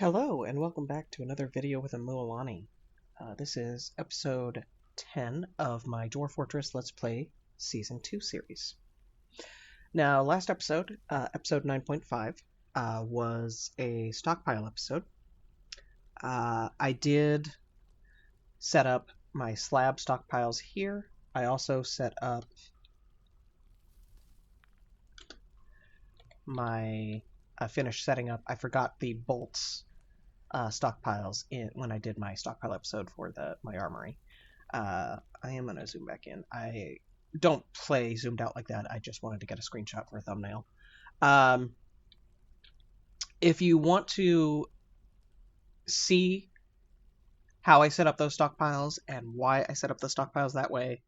Hello, and welcome back to another video with Amualani. This is episode 10 of my Dwarf Fortress Let's Play Season 2 series. Now, last episode, episode 9.5, was a stockpile episode. I did set up my slab stockpiles here. I also set up my finished setting up. I forgot the bolts stockpiles when I did my stockpile episode for my armory. I am going to zoom back in. I don't play zoomed out like that. I just wanted to get a screenshot for a thumbnail. If you want to see how I set up those stockpiles and why I set up the stockpiles that way,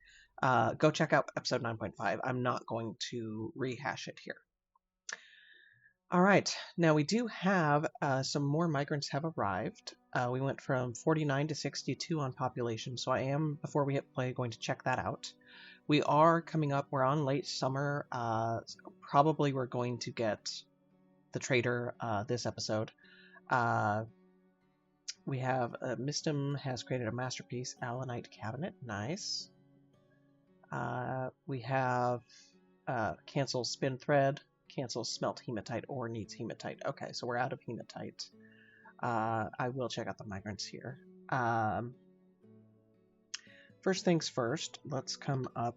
go check out episode 9.5. I'm not going to rehash it here. All right, now we do have some more migrants have arrived. We went from 49 to 62 on population, so I am, before we hit play, going to check that out. We are coming up, we're on late summer. Probably we're going to get the trader this episode. We have Mistum has created a masterpiece, Allanite cabinet, nice. We have cancel spin thread. Cancel smelt hematite or needs hematite. Okay, so we're out of hematite. I will check out the migrants here. First things first, let's come up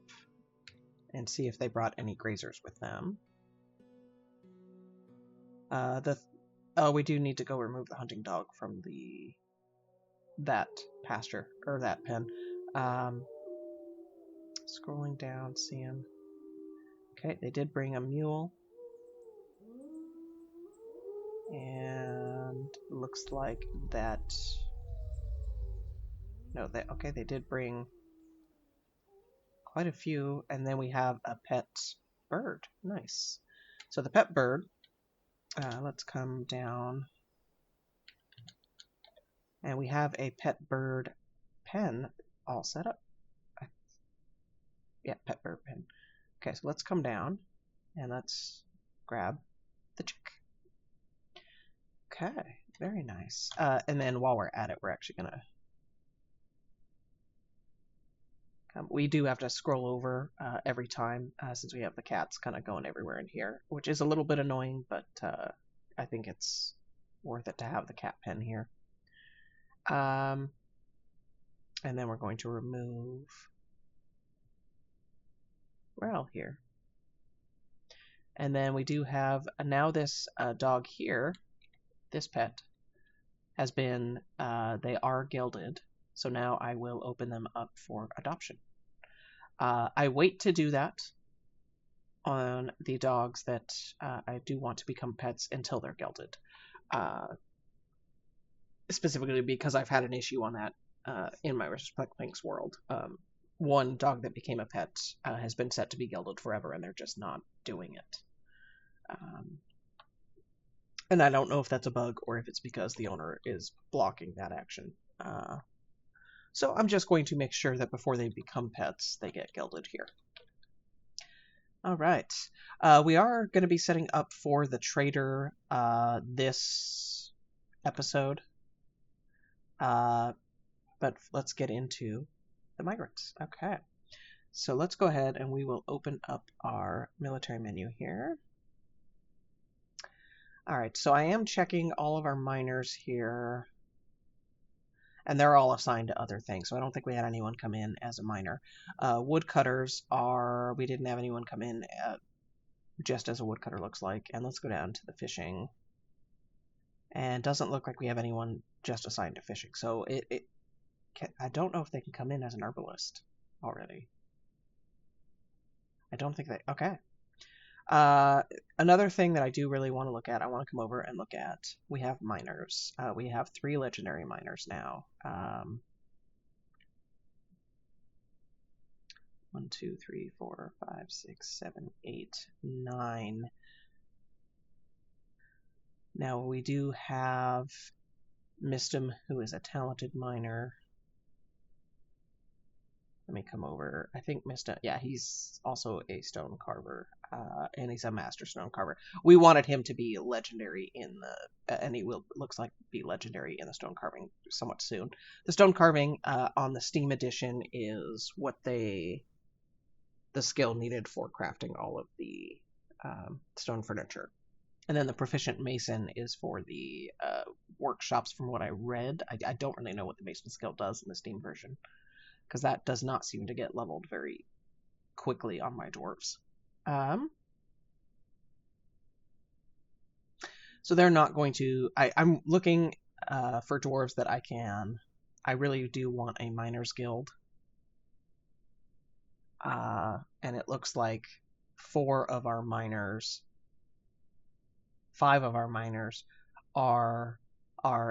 and see if they brought any grazers with them. We do need to go remove the hunting dog from that pasture, or that pen. Scrolling down, seeing. Okay, they did bring a mule. And looks like that. No, they did bring quite a few, and then we have a pet bird. Nice. So the pet bird. Let's come down, and we have a pet bird pen all set up. Yeah, pet bird pen. Okay, so let's come down, and let's grab the chick. Okay, very nice. And then while we're at it, we're actually gonna we do have to scroll over every time since we have the cats kind of going everywhere in here, which is a little bit annoying, but I think it's worth it to have the cat pen here. And then we're going to remove Rel here. And then we do have now this dog here. This pet has been, they are gilded, so now I will open them up for adoption. I wait to do that on the dogs that I do want to become pets until they're gilded. Specifically because I've had an issue on that in my Respect Links world. One dog that became a pet has been set to be gilded forever, and they're just not doing it. And I don't know if that's a bug or if it's because the owner is blocking that action. So I'm just going to make sure that before they become pets, they get gilded here. All right. We are going to be setting up for the trader this episode. But let's get into the migrants. Okay. So let's go ahead and we will open up our military menu here. Alright, so I am checking all of our miners here, and they're all assigned to other things, so I don't think we had anyone come in as a miner. Woodcutters we didn't have anyone come in just as a woodcutter looks like, and let's go down to the fishing. And doesn't look like we have anyone just assigned to fishing, so I don't know if they can come in as an herbalist already. I don't think they, okay. Another thing that I do really want to look at, I want to come over and look at, we have miners. We have 3 legendary miners now. 1, 2, 3, 4, 5, 6, 7, 8, 9. Now we do have Mistum, who is a talented miner. Let me come over. I think Mr. Yeah, he's also a stone carver, and he's a master stone carver. We wanted him to be legendary in the, and he will looks like be legendary in the stone carving somewhat soon. The stone carving on the Steam edition is what the skill needed for crafting all of the stone furniture. And then the proficient mason is for the workshops. From what I read, I don't really know what the mason skill does in the Steam version, because that does not seem to get leveled very quickly on my dwarves. So they're not going to... I'm looking for dwarves that I can... I really do want a miners guild. And it looks like 5 of our miners are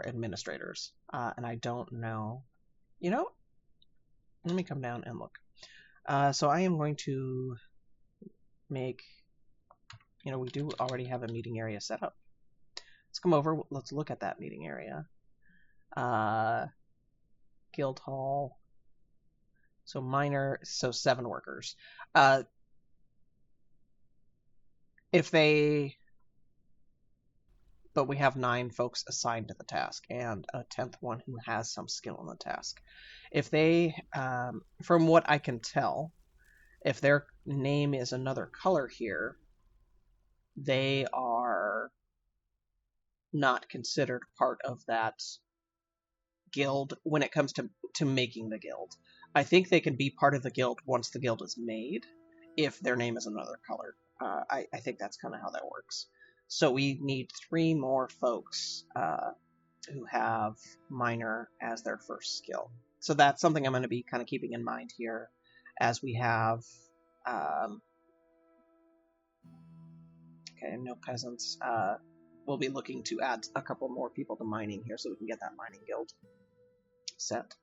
administrators. And I don't know... You know, let me come down and look. So I am going to make... You know, we do already have a meeting area set up. Let's come over. Let's look at that meeting area. Guild hall. So minor. So 7 workers. If they... But we have 9 folks assigned to the task, and a 10th one who has some skill in the task. If they, from what I can tell, if their name is another color here, they are not considered part of that guild when it comes to making the guild. I think they can be part of the guild once the guild is made, if their name is another color. I think that's kind of how that works. So we need 3 more folks who have minor as their first skill. So that's something I'm going to be kind of keeping in mind here as we have... okay, no peasants. We'll be looking to add a couple more people to mining here so we can get that mining guild set.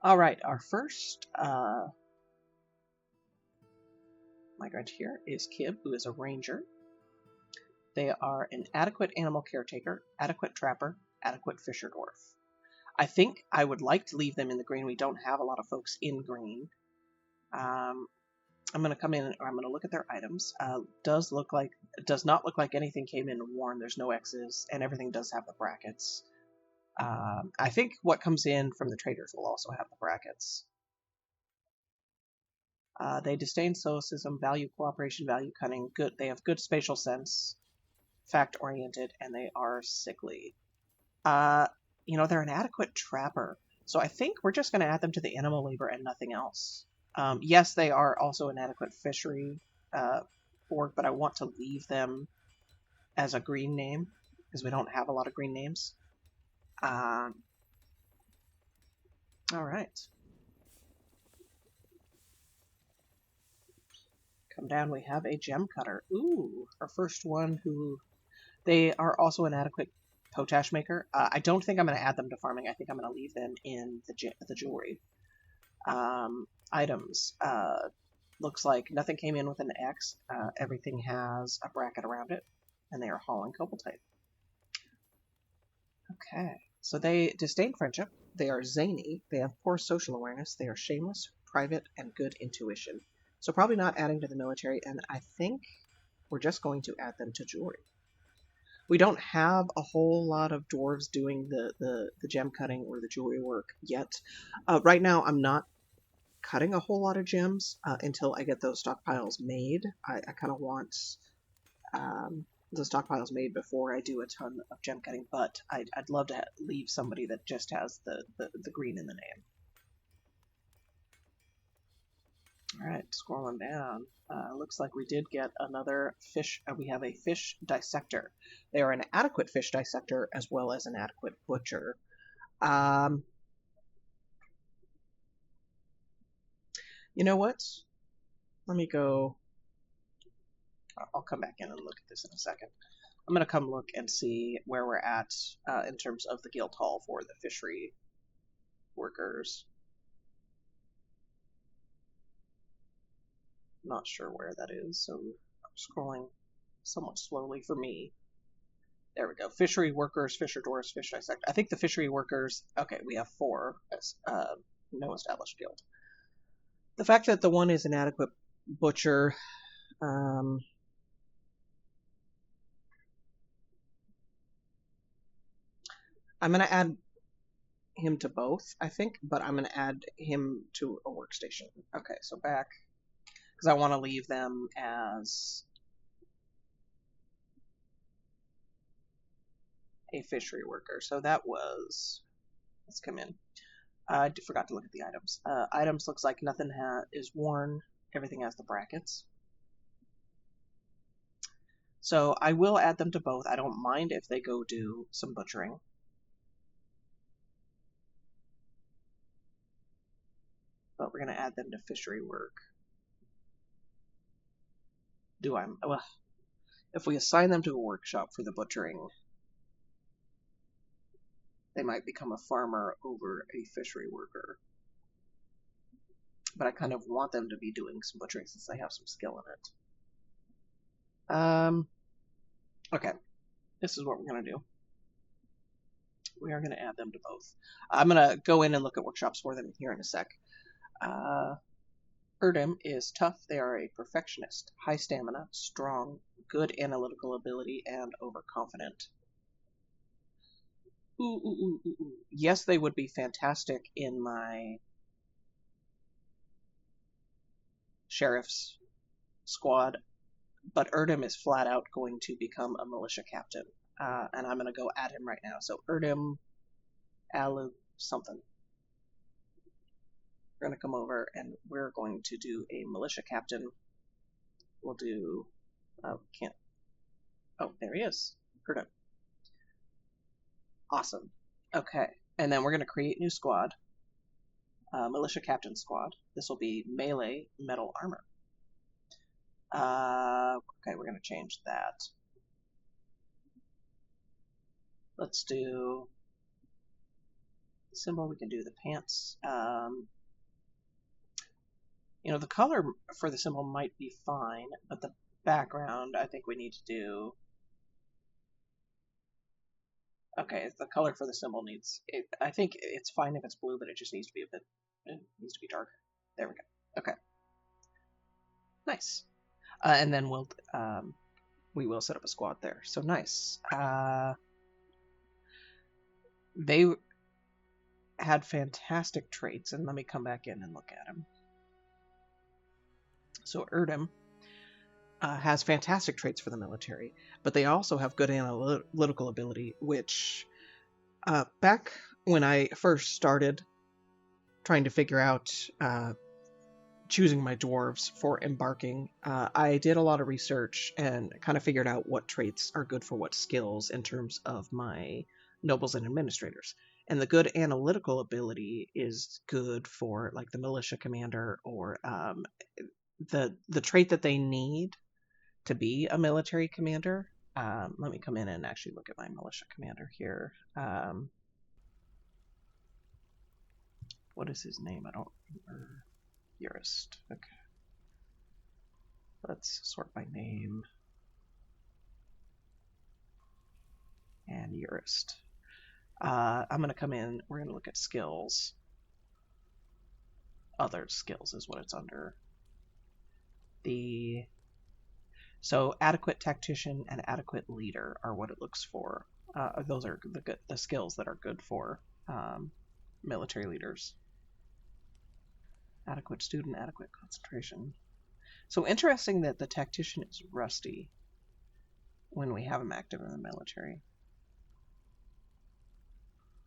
Alright, our first migrant here is Kib, who is a ranger. They are an adequate animal caretaker, adequate trapper, adequate fisher dwarf. I think I would like to leave them in the green. We don't have a lot of folks in green. I'm going to come in and I'm going to look at their items. Does not look like anything came in worn. There's no X's, and everything does have the brackets. I think what comes in from the traders will also have the brackets. They disdain stoicism, value cooperation, value cunning. Good. They have good spatial sense, fact-oriented, and they are sickly. You know, they're an adequate trapper, so I think we're just going to add them to the animal labor and nothing else. Yes, they are also an adequate fishery org, but I want to leave them as a green name, because we don't have a lot of green names. Alright. Come down, we have a gem cutter. Ooh, our first one who... They are also an adequate potash maker. I don't think I'm going to add them to farming. I think I'm going to leave them in the jewelry. Items. Looks like nothing came in with an X. Everything has a bracket around it, and they are hauling Cobalt-type. Okay, so they disdain friendship. They are zany. They have poor social awareness. They are shameless, private, and good intuition. So probably not adding to the military, and I think we're just going to add them to jewelry. We don't have a whole lot of dwarves doing the gem cutting or the jewelry work yet. Right now, I'm not cutting a whole lot of gems until I get those stockpiles made. I kind of want the stockpiles made before I do a ton of gem cutting, but I'd love to leave somebody that just has the green in the name. Alright, scrolling down. Looks like we did get another fish. We have a fish dissector. They are an adequate fish dissector as well as an adequate butcher. You know what? Let me go... I'll come back in and look at this in a second. I'm going to come look and see where we're at in terms of the guild hall for the fishery workers. Not sure where that is, so I'm scrolling somewhat slowly for me. There we go. Fishery workers, fisher dwarves, fish dissect. I think the fishery workers... Okay, we have 4. no established guild. The fact that the one is an adequate butcher, I'm going to add him to both, I think, but I'm going to add him to a workstation. Okay, so back, because I want to leave them as a fishery worker. So that was, let's come in. I forgot to look at the items. Items looks like nothing is worn. Everything has the brackets. So I will add them to both. I don't mind if they go do some butchering. But we're going to add them to fishery work. Well, if we assign them to a workshop for the butchering, they might become a farmer over a fishery worker. But I kind of want them to be doing some butchering since they have some skill in it. Okay, this is what we're going to do. We are going to add them to both. I'm going to go in and look at workshops for them here in a sec. Erdem is tough. They are a perfectionist, high stamina, strong, good analytical ability, and overconfident. Ooh. Yes, they would be fantastic in my sheriff's squad, but Erdem is flat out going to become a militia captain. And I'm going to go at him right now. So Erdem, Alu, something. We're going to come over and we're going to do a militia captain. We'll do, can't, oh, there he is, Erdem. Awesome. Okay, and then we're going to create new squad, militia captain squad. This will be melee metal armor. Okay, we're going to change that. Let's do symbol. We can do the pants. You know, the color for the symbol might be fine, but the background, I think we need to do. Okay, the color for the symbol needs. I think it's fine if it's blue, but it just needs to be a bit. It needs to be darker. There we go. Okay. Nice. And then we will set up a squad there. So nice. They had fantastic traits, and let me come back in and look at them. So Erdem has fantastic traits for the military, but they also have good analytical ability, which back when I first started trying to figure out choosing my dwarves for embarking, I did a lot of research and kind of figured out what traits are good for what skills in terms of my nobles and administrators. And the good analytical ability is good for like the militia commander or the trait that they need to be a military commander. Let me come in and actually look at my militia commander here. What is his name? I don't remember. Jurist. Okay. Let's sort by name. And Jurist. I'm going to come in. We're going to look at skills. Other skills is what it's under. So adequate tactician and adequate leader are what it looks for. Those are the skills that are good for military leaders. Adequate student, adequate concentration. So interesting that the tactician is rusty when we have him active in the military.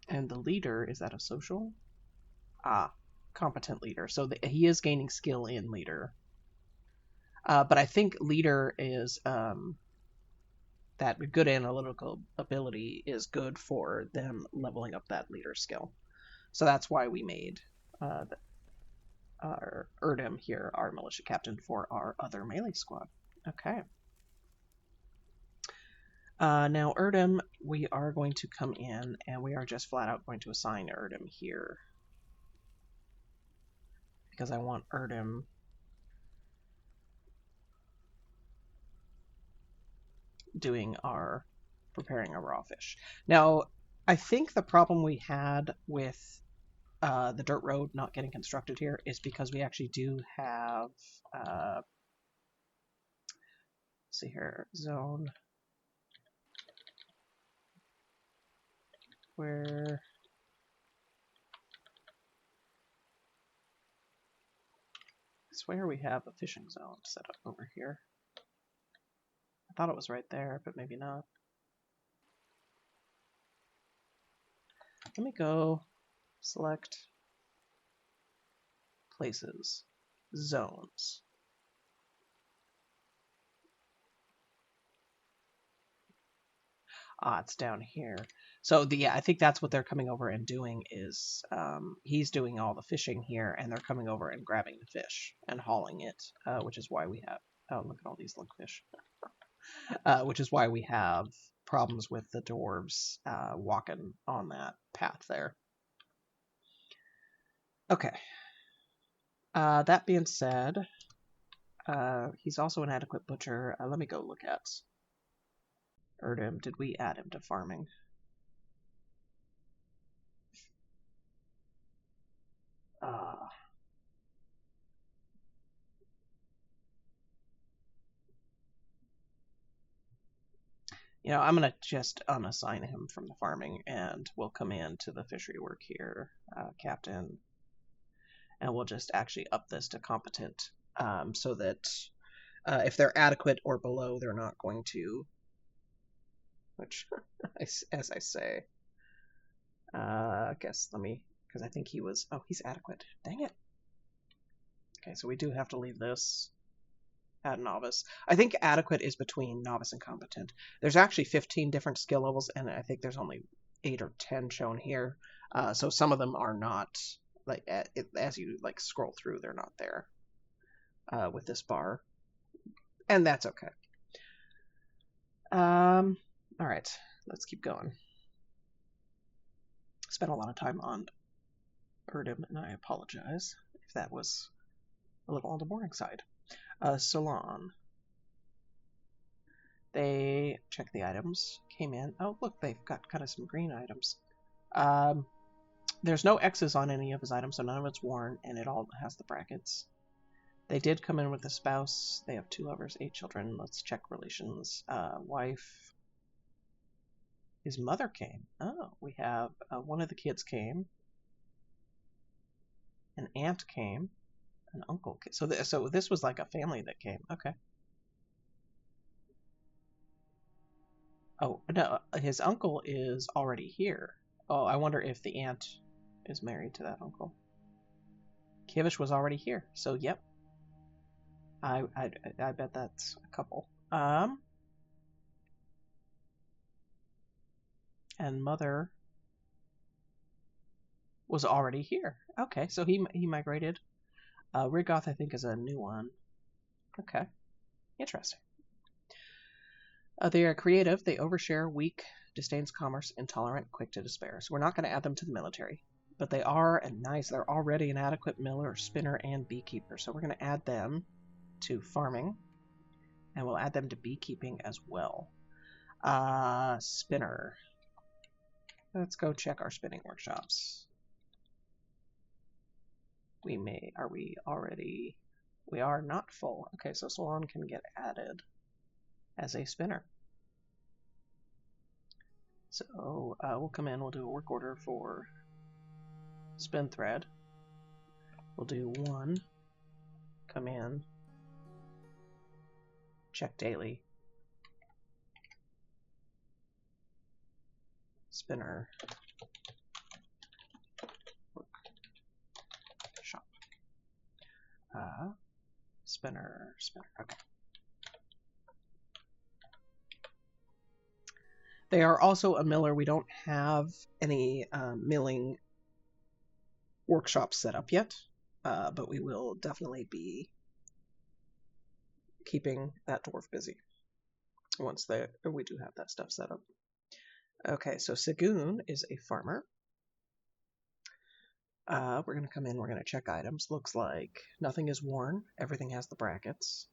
And the leader, is that a social? Competent leader. So he is gaining skill in leader. But I think leader is that good analytical ability is good for them leveling up that leader skill. So that's why we made our Erdem here, our militia captain for our other melee squad. Okay. Now Erdem, we are going to come in and we are just flat out going to assign Erdem here. Because I want Erdem preparing our raw fish. Now, I think the problem we had with the dirt road not getting constructed here is because we actually do have, let's see here, zone where I swear we have a fishing zone set up over here. I thought it was right there, but maybe not. Let me go select places, zones. Ah, it's down here. So yeah, I think that's what they're coming over and doing is he's doing all the fishing here, and they're coming over and grabbing the fish and hauling it, which is why we have. Oh, look at all these lunkfish. Which is why we have problems with the dwarves walking on that path there. Okay. That being said, he's also an adequate butcher. Let me go look at Erdem. Did we add him to farming? You know, I'm going to just unassign him from the farming, and we'll come in to the fishery work here, captain, and we'll just actually up this to competent, so that if they're adequate or below, they're not going to, which, as I say, I guess let me, because I think he was, oh, he's adequate. Dang it. Okay, so we do have to leave this at novice. I think adequate is between novice and competent. There's actually 15 different skill levels, and I think there's only 8 or 10 shown here. So some of them are not, like, as you like scroll through, they're not there with this bar, and that's okay. All right, let's keep going. Spent a lot of time on Erdem, and I apologize if that was a little on the boring side. Salon. They checked the items, came in. Oh, look, they've got kind of some green items. There's no X's on any of his items, so none of it's worn, and it all has the brackets. They did come in with a spouse. They have 2 lovers, 8 children. Let's check relations. Wife. His mother came. Oh, we have one of the kids came. An aunt came. An uncle came. So this was like a family that came. Okay. Oh, no, his uncle is already here. Oh, I wonder if the aunt is married to that uncle. Kivish was already here, so yep. I bet that's a couple. And mother was already here. Okay, so he migrated. Rigoth, I think, is a new one. Okay, interesting. They are creative. They overshare, weak, disdains commerce, intolerant, quick to despair. So we're not going to add them to the military, but they are nice. They're already an adequate miller, spinner, and beekeeper. So we're going to add them to farming, and we'll add them to beekeeping as well. Spinner. Let's go check our spinning workshops. Are we already? We are not full. Okay, so Salon can get added as a spinner. So we'll come in, we'll do a work order for spin thread. We'll do 1, come in, check daily, spinner, workshop, spinner, okay. They are also a miller. We don't have any milling workshops set up yet, but we will definitely be keeping that dwarf busy once we do have that stuff set up. Okay, so Segun is a farmer. We're going to come in, we're going to check items. Looks like nothing is worn. Everything has the brackets.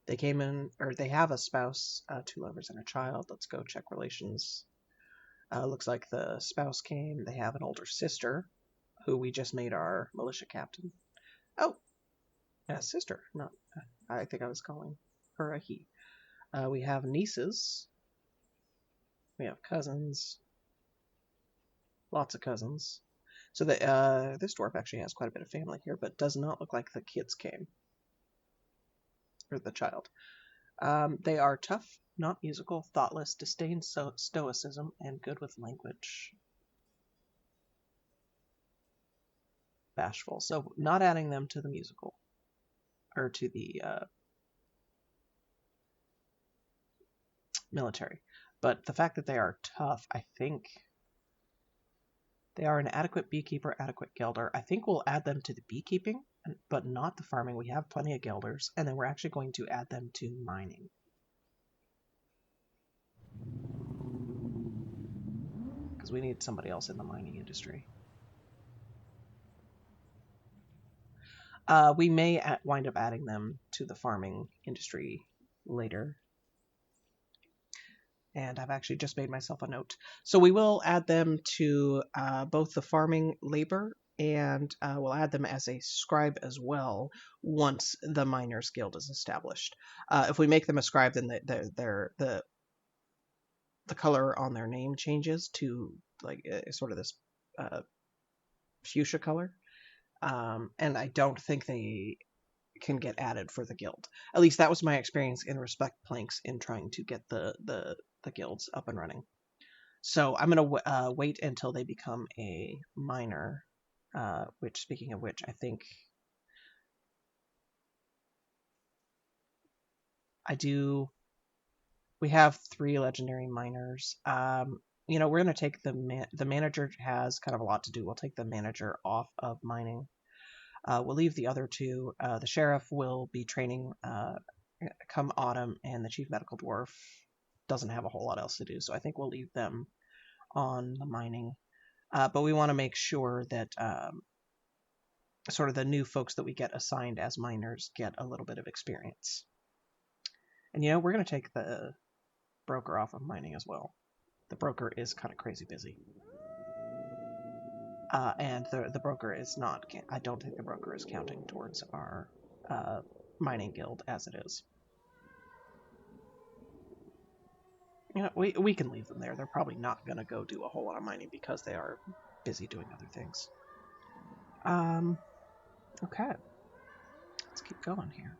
They came in, or they have a spouse, 2 lovers, and a child. Let's go check relations. Looks like the spouse came. They have an older sister. who we just made our militia captain. Oh, a sister. Not. I think I was calling her a he. We have nieces. We have cousins. Lots of cousins. So this dwarf actually has quite a bit of family here, but does not look like the kids came. Or the child. They are tough, not musical, thoughtless, disdain stoicism, and good with language. Bashful. So not adding them to the musical. Or to the military. But the fact that they are tough, I think they are an adequate beekeeper, adequate gelder. I think we'll add them to the beekeeping, but not the farming. We have plenty of gelders, and then we're actually going to add them to mining. Because we need somebody else in the mining industry. We may wind up adding them to the farming industry later. And I've actually just made myself a note. So we will add them to both the farming labor, and we'll add them as a scribe as well once the Miners Guild is established. If we make them a scribe, then the color on their name changes to like sort of this fuchsia color. And I don't think they can get added for the guild. At least that was my experience in Respect Planks in trying to get the guilds up and running. So I'm going to wait until they become a miner, which, speaking of which, I think I do. We have 3 legendary miners. You know, we're going to take the manager has kind of a lot to do. We'll take the manager off of mining. We'll leave the other 2. The sheriff will be training come autumn, and the chief medical dwarf doesn't have a whole lot else to do. So I think we'll leave them on the mining. But we want to make sure that sort of the new folks that we get assigned as miners get a little bit of experience. And you know, we're going to take the broker off of mining as well. The broker is kind of crazy busy. And the broker is not, I don't think the broker is counting towards our mining guild as it is. You know, we can leave them there. They're probably not going to go do a whole lot of mining because they are busy doing other things. Okay. Let's keep going here.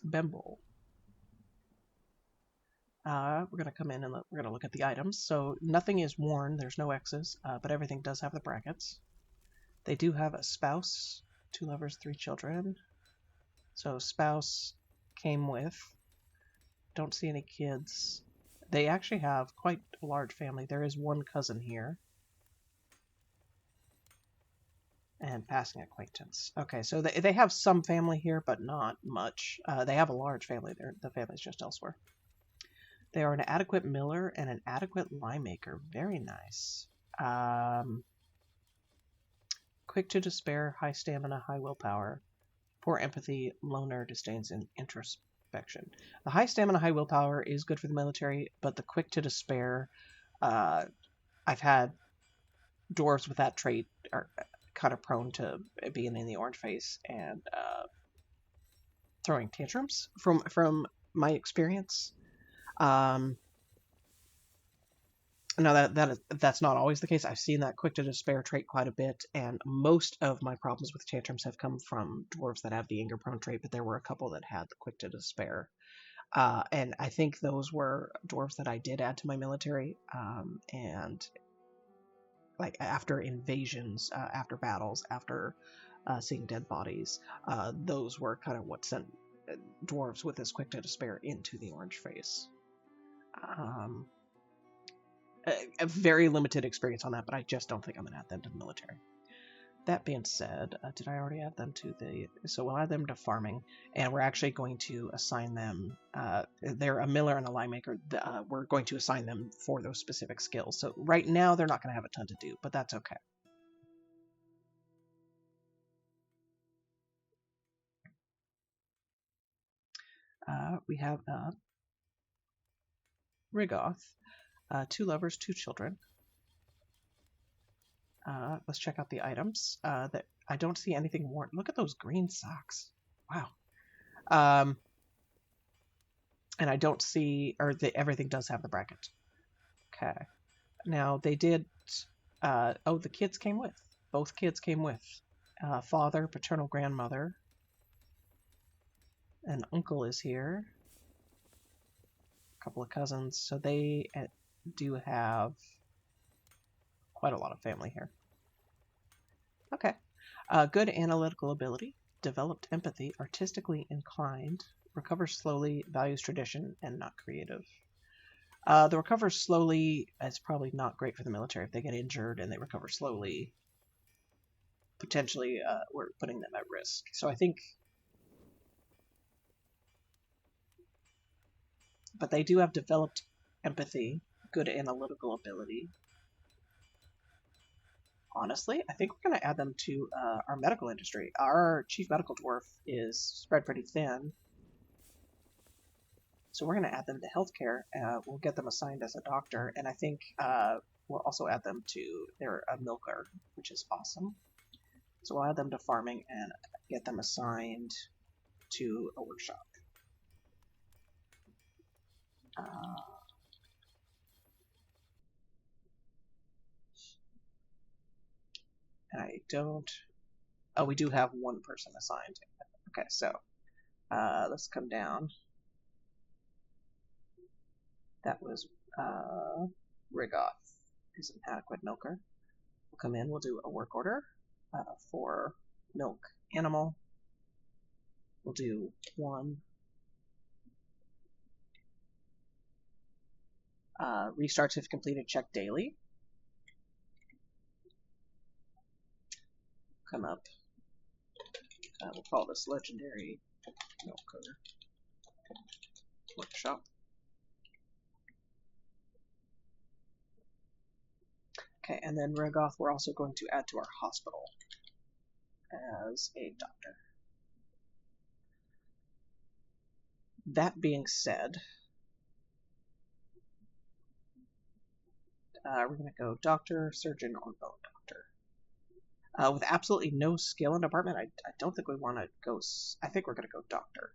Bemble. We're going to come in and we're going to look at the items. So nothing is worn. There's no X's, but everything does have the brackets. They do have a spouse, 2 lovers, 3 children. So spouse came with. Don't see any kids. They actually have quite a large family. There is 1 cousin here. And passing acquaintance. Okay, so they have some family here, but not much. They have a large family there. The family's just elsewhere. They are an adequate miller and an adequate lime maker. Very nice. Quick to despair, high stamina, high willpower, poor empathy, loner, disdains, and introspection. The high stamina, high willpower is good for the military, but the quick to despair, I've had dwarves with that trait are kind of prone to being in the orange face and throwing tantrums from my experience. Now that's not always the case. I've seen that quick to despair trait quite a bit, and most of my problems with tantrums have come from dwarves that have the anger prone trait, but there were a couple that had the quick to despair. And I think those were dwarves that I did add to my military, and like after invasions, after battles, after seeing dead bodies, those were kind of what sent dwarves with this quick to despair into the orange face. A very limited experience on that, but I just don't think I'm going to add them to the military. That being said, did I already add them to the... So we'll add them to farming, and we're actually going to assign them... they're a miller and a lime maker. We're going to assign them for those specific skills. So right now, they're not going to have a ton to do, but that's okay. We have Rigoth, 2 lovers, 2 children. Let's check out the items. That I don't see anything worn. Look at those green socks. Wow. And I don't see, or everything does have the bracket. Okay. Now they did. Oh, the kids came with. Both kids came with. Father, paternal grandmother, an uncle is here. A couple of cousins. So they do have quite a lot of family here. Okay. Good analytical ability, developed empathy, artistically inclined, recovers slowly, values tradition, and not creative. The recover slowly is probably not great for the military. If they get injured and they recover slowly, potentially we're putting them at risk. So I think, but they do have developed empathy, good analytical ability. Honestly, I think we're going to add them to our medical industry. Our chief medical dwarf is spread pretty thin, so we're going to add them to healthcare. We'll get them assigned as a doctor, and I think we'll also add them to, they're a milker, which is awesome. So we'll add them to farming and get them assigned to a workshop. And I don't... Oh, we do have one person assigned. Okay, so let's come down. That was Rigoth is an adequate milker. We'll come in, we'll do a work order for milk animal. We'll do one. Restarts if completed, check daily. Come up. We'll call this legendary milker workshop. Okay, and then Rigoth we're also going to add to our hospital as a doctor. That being said, we're going to go doctor, surgeon, or bone doctor. With absolutely no skill in department, I don't think we want to go... I think we're going to go doctor.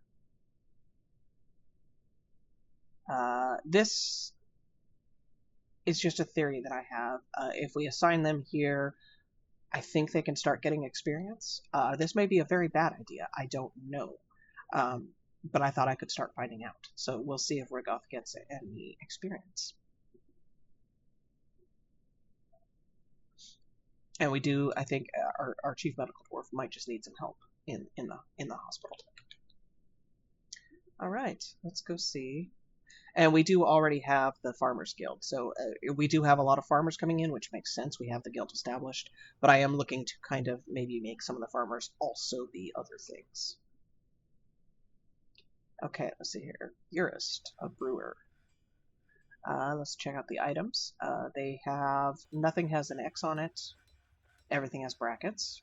This is just a theory that I have. If we assign them here, I think they can start getting experience. This may be a very bad idea. I don't know. But I thought I could start finding out. So we'll see if Rigoth gets any experience. And we do, I think, our chief medical dwarf might just need some help in the hospital. All right, let's go see. And we do already have the Farmers Guild, so we do have a lot of farmers coming in, which makes sense. We have the guild established, but I am looking to kind of maybe make some of the farmers also be other things. Okay, let's see here. Jurist, a brewer. Let's check out the items. They have, nothing has an X on it. Everything has brackets.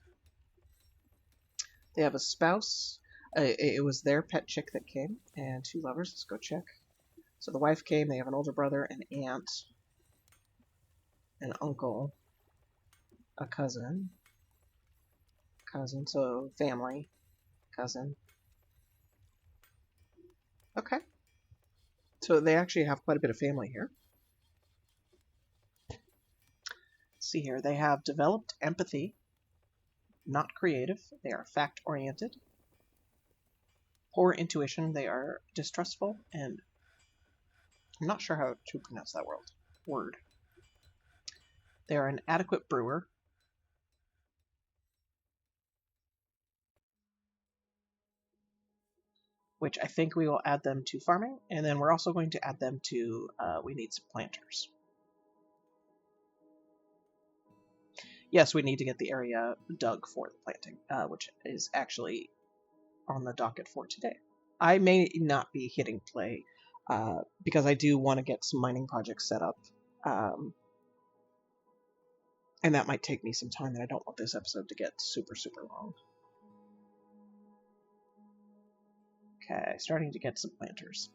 They have a spouse. It was their pet chick that came, and 2 lovers. Let's go check. So the wife came. They have an older brother, an aunt, an uncle, a cousin, so family, cousin. Okay. So they actually have quite a bit of family here. Let's see here. They have developed empathy, not creative. They are fact-oriented. Poor intuition. They are distrustful, and I'm not sure how to pronounce that word. They are an adequate brewer. Which I think we will add them to farming, and then we're also going to add them to, we need some planters. Yes, we need to get the area dug for the planting, which is actually on the docket for today. I may not be hitting play, because I do want to get some mining projects set up, and that might take me some time, and I don't want this episode to get super, super long. Okay, starting to get some planters.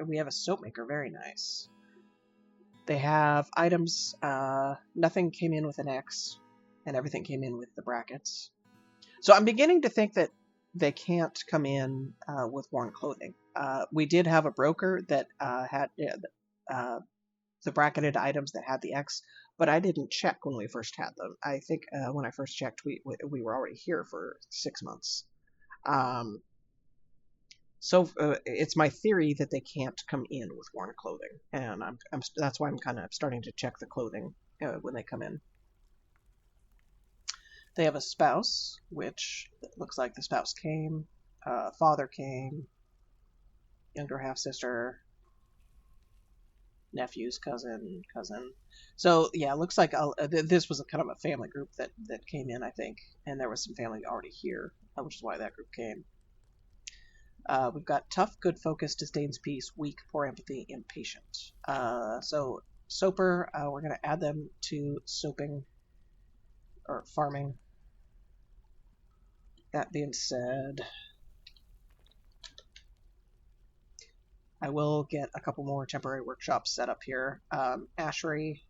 We have a soap maker, very nice. They have items, nothing came in with an X. and everything came in with the brackets. So I'm beginning to think that they can't come in with worn clothing. We did have a broker that had the bracketed items that had the X, but I didn't check when we first had them. I think when I first checked, we were already here for 6 months. So it's my theory that they can't come in with worn clothing, and that's why I'm kind of starting to check the clothing when they come in. They have a spouse, which looks like the spouse came, father came, younger half sister, nephews, cousin. So yeah, it looks like this was a kind of a family group that came in, I think, and there was some family already here, which is why that group came. We've got tough, good, focus, disdains peace, weak, poor empathy, impatient. So soaper, we're going to add them to soaping or farming. That being said, I will get a couple more temporary workshops set up here. Ashery.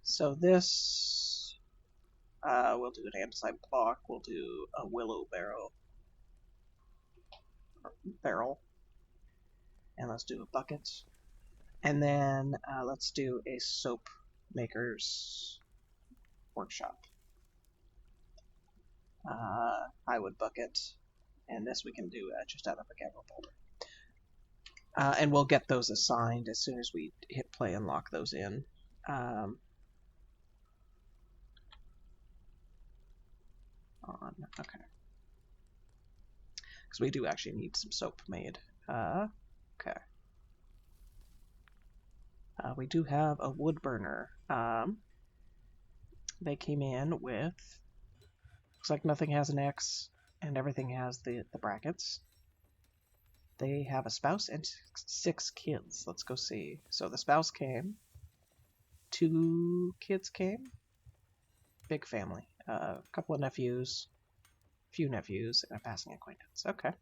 So this, we'll do an andesite block. We'll do a willow barrel. And let's do a bucket. And then let's do a soap maker's workshop. Plywood bucket. And this we can do just out of a gavel boulder. And we'll get those assigned as soon as we hit play and lock those in. Okay. Because we do actually need some soap made. Okay. We do have a wood burner. They came in with, looks like nothing has an X and everything has the brackets. They have a spouse and 6 kids. Let's go see. So the spouse came. 2 kids came. Big family. A couple of nephews. A few nephews and a passing acquaintance. Okay.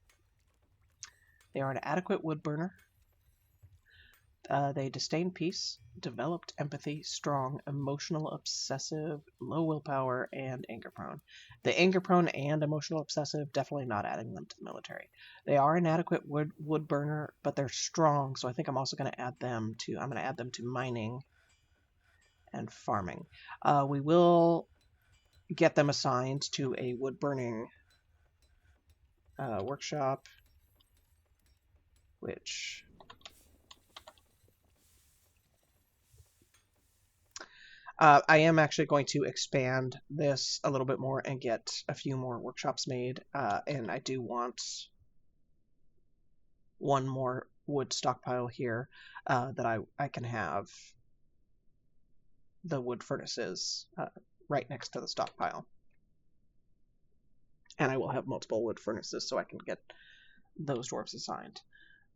They are an adequate wood burner. They disdain peace, developed empathy, strong, emotional, obsessive, low willpower, and anger prone. The anger prone and emotional obsessive, definitely not adding them to the military. They are an adequate wood burner, but they're strong, so I think I'm also going to add them to mining and farming. We will get them assigned to a wood burning workshop, which I am actually going to expand this a little bit more and get a few more workshops made, and I do want one more wood stockpile here that I can have the wood furnaces right next to the stockpile. And I will have multiple wood furnaces so I can get those dwarves assigned.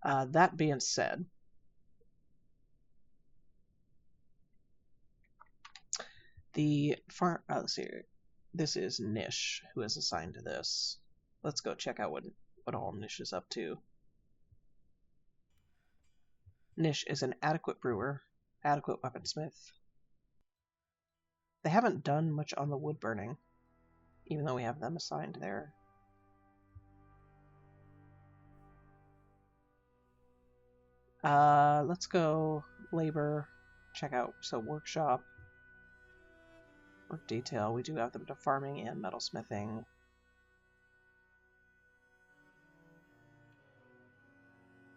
That being said, the farm, let's see, this is Nish who is assigned to this. Let's go check out what all Nish is up to. Nish is an adequate brewer, adequate weaponsmith. They haven't done much on the wood burning, even though we have them assigned there. Let's go labor, check out, so workshop, work detail. We do have them to farming and metalsmithing.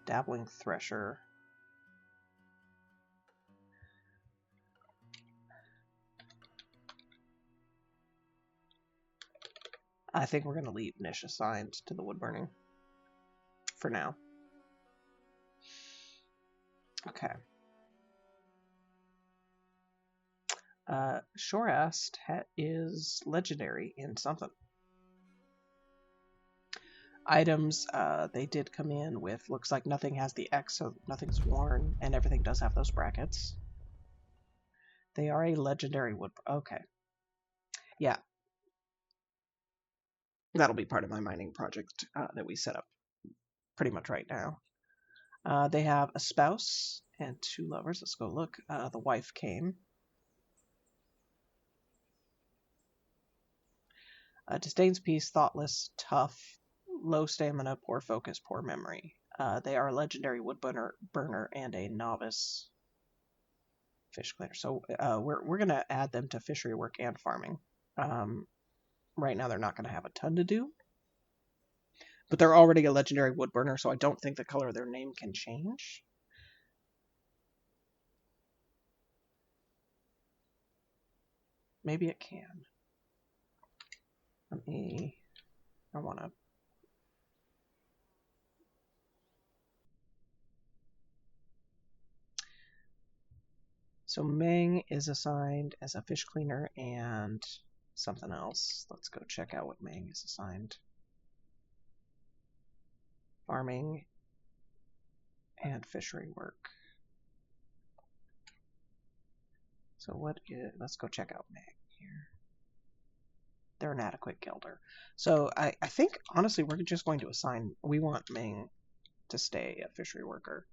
Dabbling thresher. I think we're going to leave Nish assigned to the wood burning for now. Okay. Shorast is legendary in something. Items, they did come in with, looks like nothing has the X, so nothing's worn, and everything does have those brackets. They are a legendary wood. Okay. Yeah. That'll be part of my mining project that we set up pretty much right now. They have a spouse and 2 lovers. Let's go look. The wife came. Disdains peace, thoughtless, tough, low stamina, poor focus, poor memory. They are a legendary wood burner and a novice fish cleaner. So we're going to add them to fishery work and farming. Right now they're not going to have a ton to do. But they're already a legendary wood burner, so I don't think the color of their name can change. Maybe it can. I want to... So Meng is assigned as a fish cleaner and something else. Let's go check out what Meng is assigned. Farming and fishery work. So let's go check out Meng here. They're an adequate guilder. So I think, honestly, we're just going to assign... We want Meng to stay a fishery worker.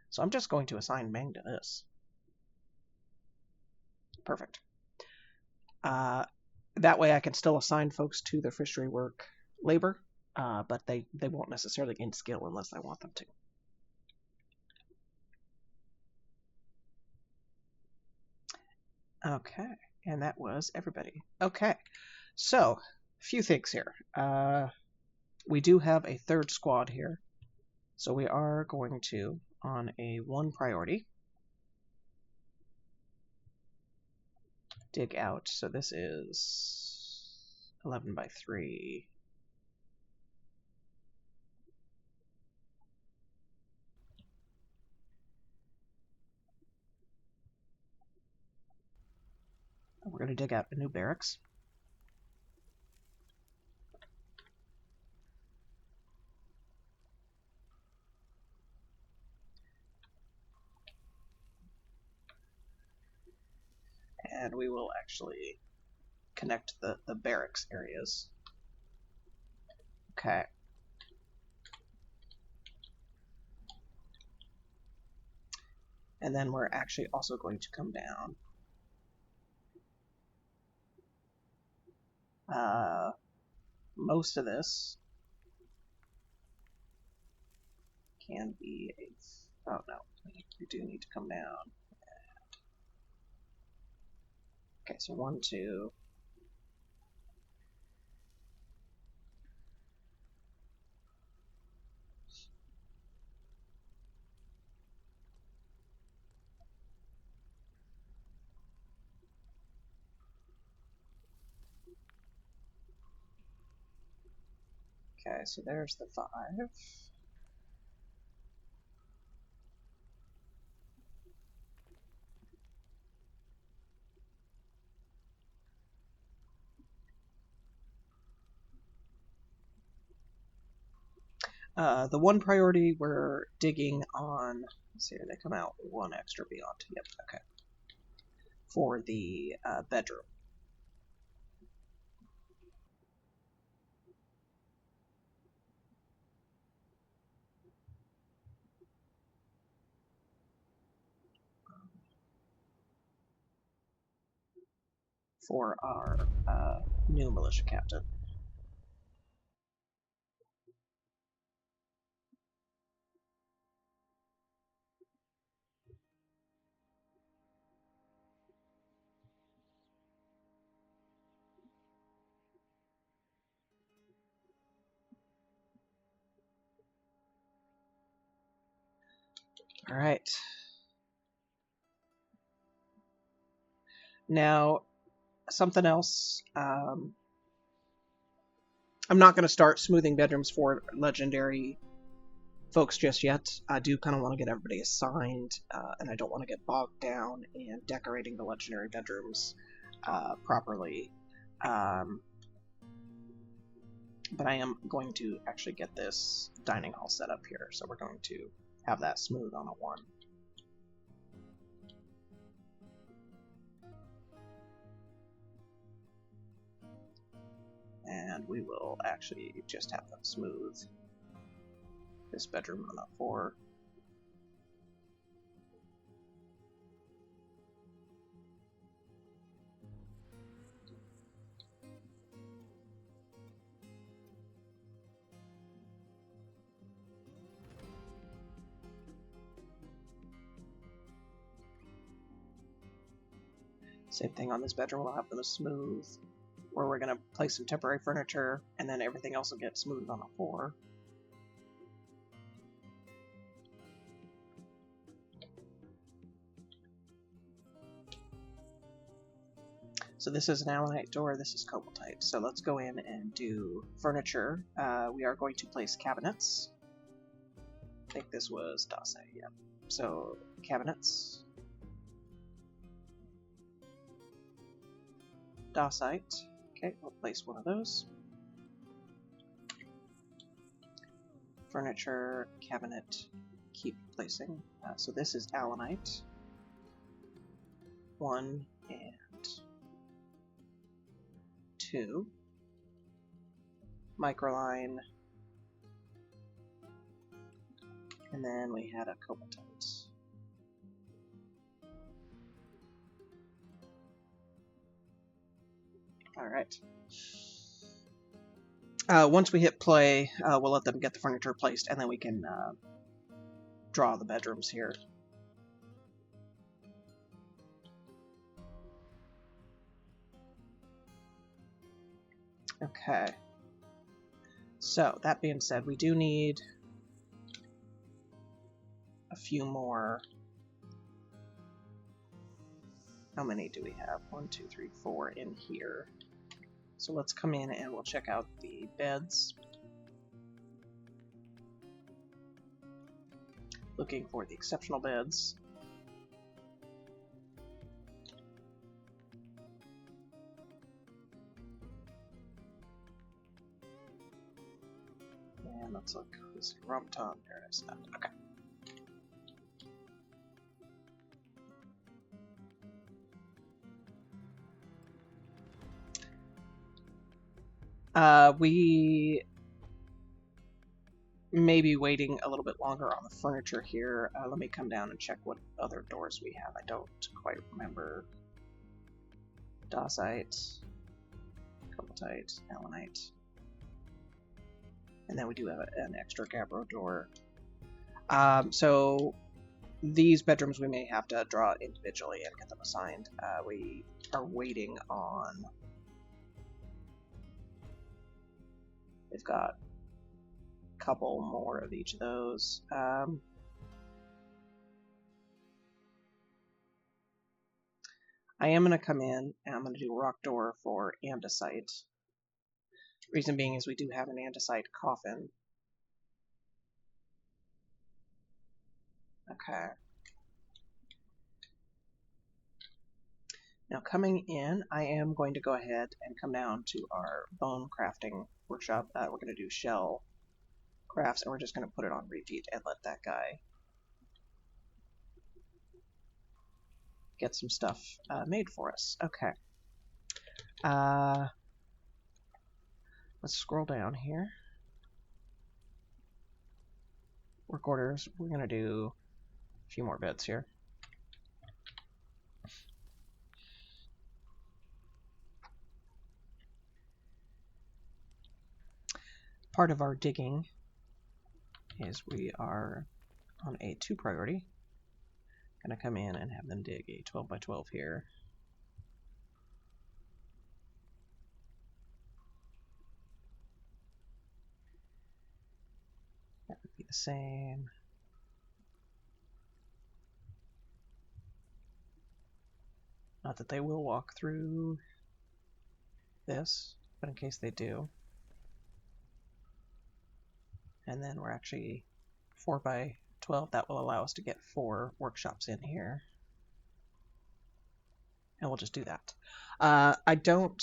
So I'm just going to assign Meng to this. Perfect. That way I can still assign folks to their fishery work labor, but they won't necessarily gain skill unless I want them to. Okay, and that was everybody. Okay, so a few things here. We do have a third squad here, so we are going to, on a 1 priority, dig out. So this is 11 by 3. We're going to dig out a new barracks. And we will actually connect the barracks areas. Okay. And then we're actually also going to come down. Most of this can be a... Oh no, we do need to come down. Okay, so 1, 2... Okay, so there's the 5. The 1 priority we're digging on... Let's see, they come out 1 extra beyond. Yep, okay. For the bedroom. For our new militia captain. All right. Now, something else. I'm not going to start smoothing bedrooms for legendary folks just yet. I do kind of want to get everybody assigned, and I don't want to get bogged down in decorating the legendary bedrooms properly. But I am going to actually get this dining hall set up here, so we're going to have that smooth on a 1. And we will actually just have them smooth this bedroom on a 4. Same thing on this bedroom, we'll have them smooth, where we're going to place some temporary furniture, and then everything else will get smooth on the floor. So this is an allanite door, this is cobaltite. So let's go in and do furniture. We are going to place cabinets. I think this was dacite, yeah. So cabinets. Dacite. Okay, we'll place one of those. Furniture, cabinet, keep placing. So this is allanite. 1 and 2. Microline. And then we had a cobaltite. Alright. Once we hit play, we'll let them get the furniture placed, and then we can draw the bedrooms here. Okay. So, that being said, we do need a few more. How many do we have? 1, 2, 3, 4 in here. So let's come in and we'll check out the beds. Looking for the exceptional beds. And let's look. This Rumton. There it is. Okay. We may be waiting a little bit longer on the furniture here. Let me come down and check what other doors we have. I don't quite remember. Dacite, cobaltite, allanite. And then we do have an extra gabbro door. So these bedrooms we may have to draw individually and get them assigned. We are waiting on... We've got a couple more of each of those. I am going to come in and I'm going to do rock door for andesite. Reason being is we do have an andesite coffin. Okay. Now coming in, I am going to go ahead and come down to our bone crafting workshop. We're going to do shell crafts, and we're just going to put it on repeat and let that guy get some stuff made for us. Okay. Let's scroll down here. Work orders. We're going to do a few more bits here. Part of our digging is we are on a 2 priority. Gonna come in and have them dig a 12 by 12 here. That would be the same. Not that they will walk through this, but in case they do. And then we're actually 4 by 12. That will allow us to get 4 workshops in here. And we'll just do that. I don't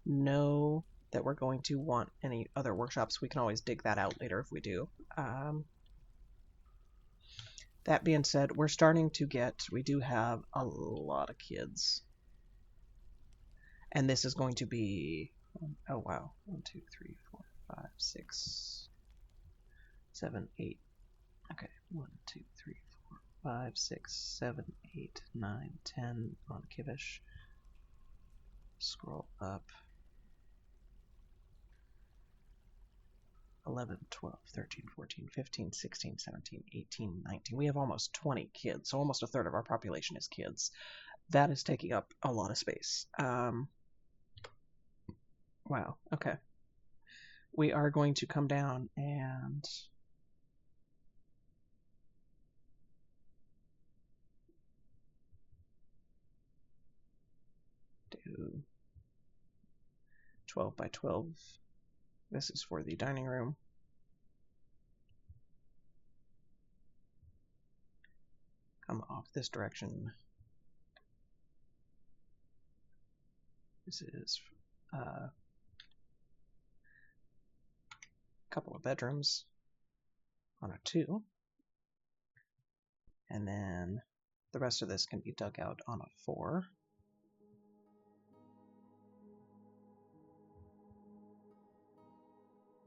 know that we're going to want any other workshops. We can always dig that out later if we do. That being said, we're starting to get, we do have a lot of kids. And this is going to be, oh wow, 1, 2, 3, 4, 5, 6, 7, 8. Okay, 1, 2, 3, 4, 5, 6, 7, 8, 9, 10 on Kivish. Scroll up. 11, 12, 13, 14, 15, 16, 17, 18, 19. We have almost 20 kids, so almost a third of our population is kids. That is taking up a lot of space. Wow, okay. We are going to come down and do 12 by 12. This is for the dining room. Come off this direction. This is a couple of bedrooms on a 2. And then the rest of this can be dug out on a 4.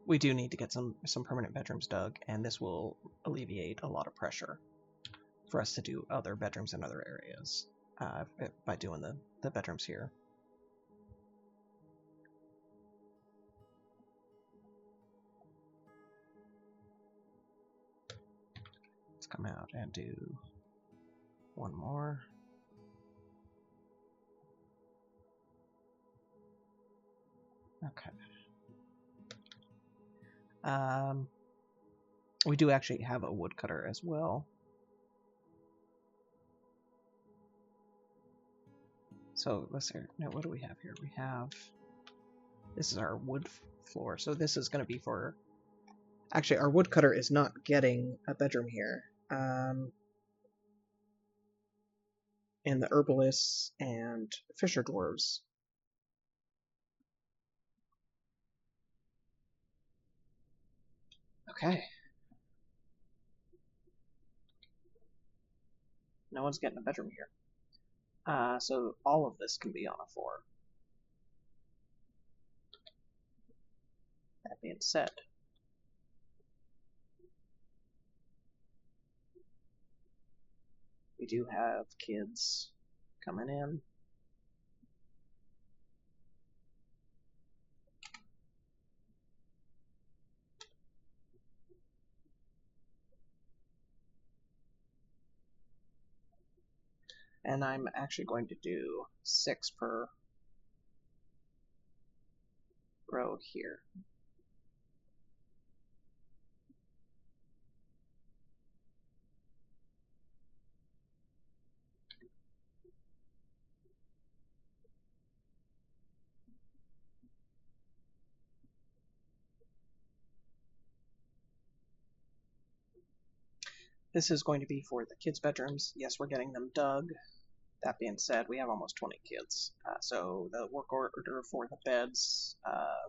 We do need to get some permanent bedrooms dug, and this will alleviate a lot of pressure for us to do other bedrooms in other areas by doing the bedrooms here. Let's come out and do one more. Okay. We do actually have a woodcutter as well. So let's see. Now, what do we have here? We have, this is our wood floor. So this is going to be for, actually our woodcutter is not getting a bedroom here. In the herbalists and fisher dwarves. Okay. No one's getting a bedroom here. So all of this can be on a 4. That being said, we do have kids coming in. And I'm actually going to do 6 per row here. This is going to be for the kids' bedrooms. Yes, we're getting them dug. That being said, we have almost 20 kids. So the work order for the beds,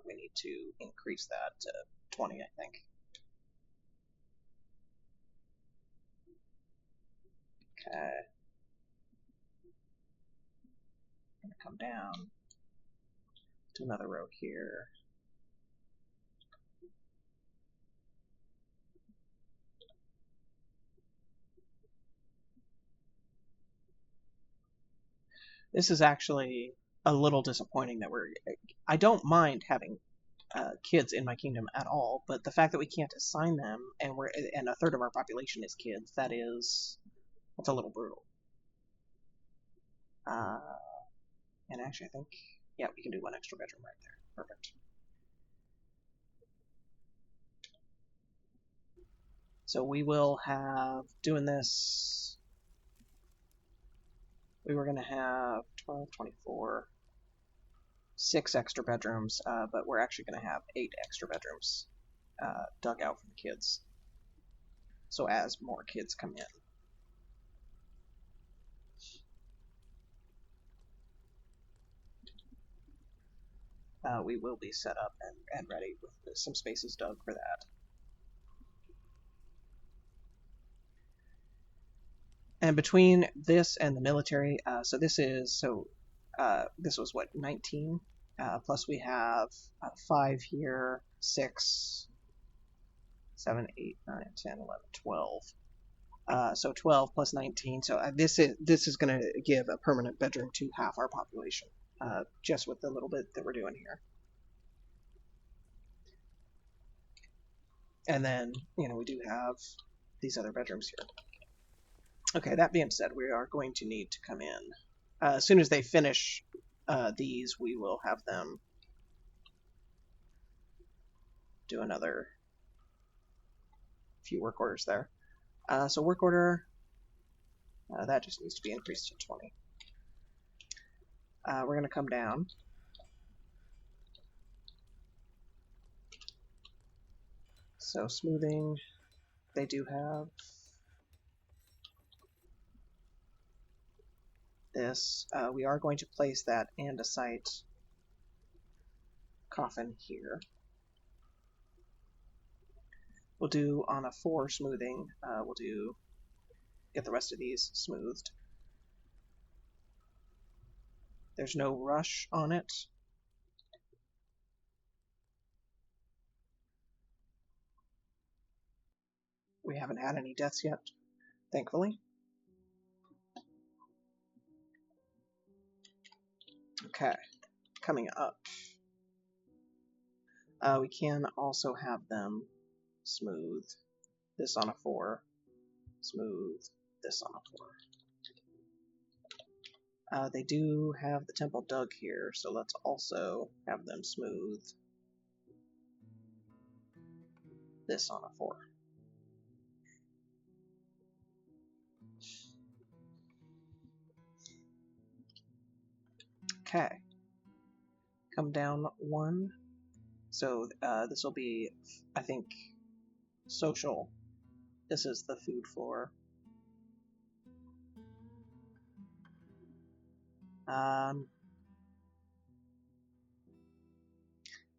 we need to increase that to 20, I think. Okay. I'm going to come down to another row here. This is actually a little disappointing that I don't mind having kids in my kingdom at all, but the fact that we can't assign them and a third of our population is kids, that's a little brutal. And actually, I think, yeah, we can do 1 extra bedroom right there. Perfect. So we will have, doing this, we were going to have 12, 24, 6 extra bedrooms, but we're actually going to have 8 extra bedrooms dug out for the kids. So as more kids come in. We will be set up and ready with some spaces dug for that. And between this and the military, so this was what, 19? Plus we have 5 here, 6, 7, 8, 9, 10, 11, 12. So 12 plus 19. So this is going to give a permanent bedroom to half our population, just with the little bit that we're doing here. And then, we do have these other bedrooms here. Okay, that being said, we are going to need to come in. As soon as they finish these, we will have them do another few work orders there. So work order, that just needs to be increased to 20. We're going to come down. So smoothing, they do have this. We are going to place that andesite coffin here. We'll do on a 4 smoothing, we'll get the rest of these smoothed. There's no rush on it. We haven't had any deaths yet, thankfully. Okay, coming up. We can also have them smooth this on a 4, smooth this on a 4. They do have the temple dug here, so let's also have them smooth this on a 4. Okay, come down 1. So this will be, I think, social. This is the food floor.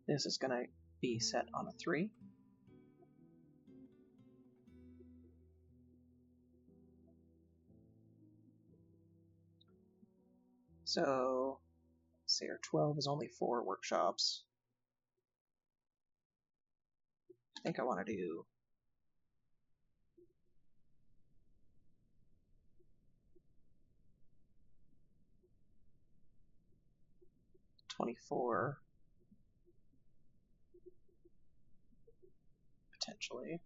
This is going to be set on a 3. So, say our 12 is only 4 workshops. I think I want to do 24, potentially.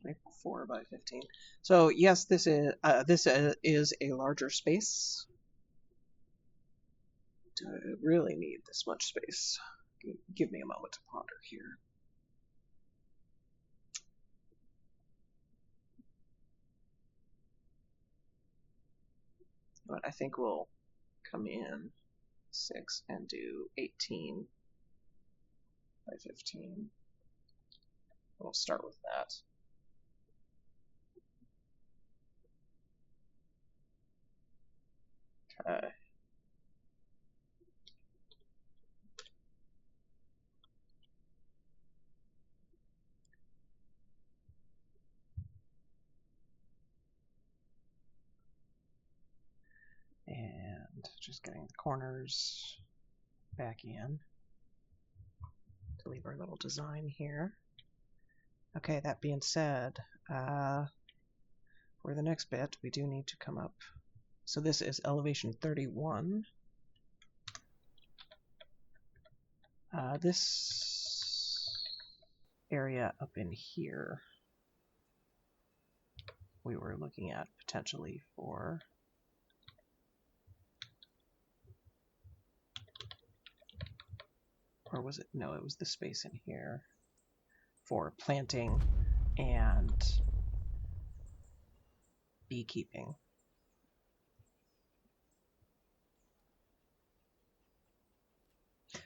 Maybe 4 by 15. So yes, this is a larger space. Do I really need this much space? Give me a moment to ponder here. But I think we'll come in 6 and do 18 by 15. We'll start with that. Okay. And just getting the corners back in to leave our little design here. Okay, that being said, for the next bit, we do need to come up. So this is elevation 31. This area up in here, we were looking at potentially for or was it? No, it was the space in here for planting and beekeeping.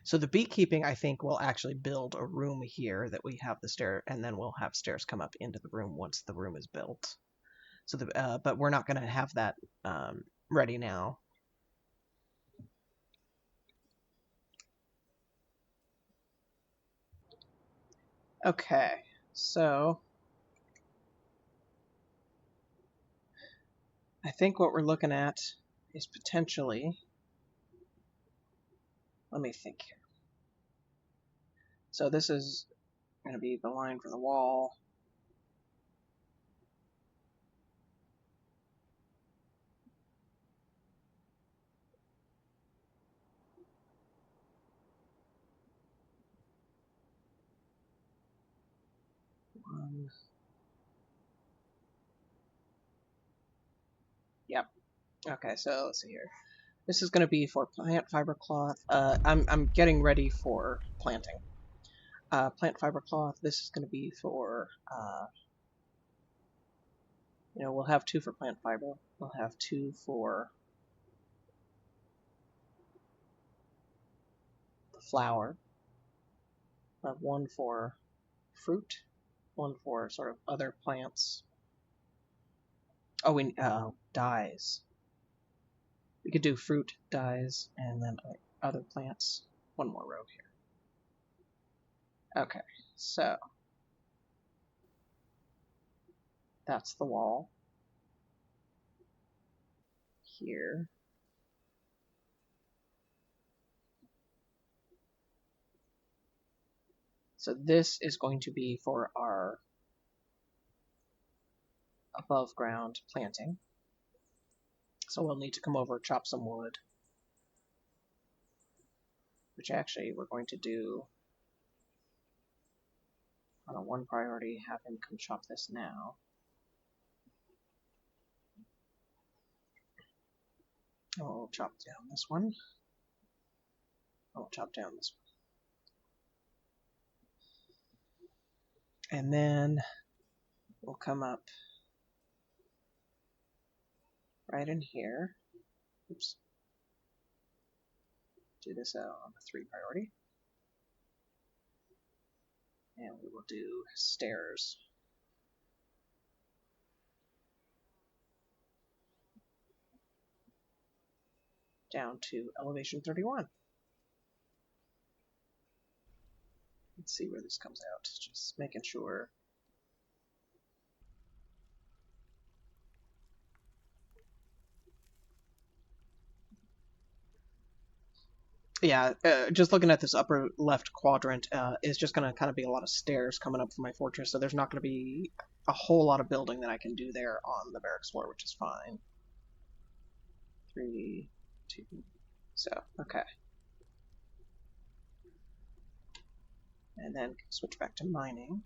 So the beekeeping, I think, will actually build a room here that we have the stair, and then we'll have stairs come up into the room once the room is built. So but we're not going to have that ready now. Okay, so I think what we're looking at is potentially, let me think here. So this is going to be the line for the wall. Yep. Okay, so let's see here. This is going to be for plant fiber cloth. I'm getting ready for planting. Plant fiber cloth. This is going to be for we'll have 2 for plant fiber. We'll have 2 for the flower. We'll have 1 for fruit. 1 for sort of other plants. Oh, we dyes. We could do fruit, dyes, and then other plants. 1 more row here. Okay, so that's the wall. Here. So this is going to be for our above ground planting. So we'll need to come over, chop some wood, which actually we're going to do on a 1 priority, have him come chop this now. I'll chop down this one. I'll chop down this one. And then we'll come up right in here. Oops. Do this on a 3 priority. And we will do stairs. Down to elevation 31. Let's see where this comes out. Just making sure. Yeah, just looking at this upper left quadrant is just going to kind of be a lot of stairs coming up from my fortress, so there's not going to be a whole lot of building that I can do there on the barracks floor, which is fine. 3, 2, so, okay. And then switch back to mining.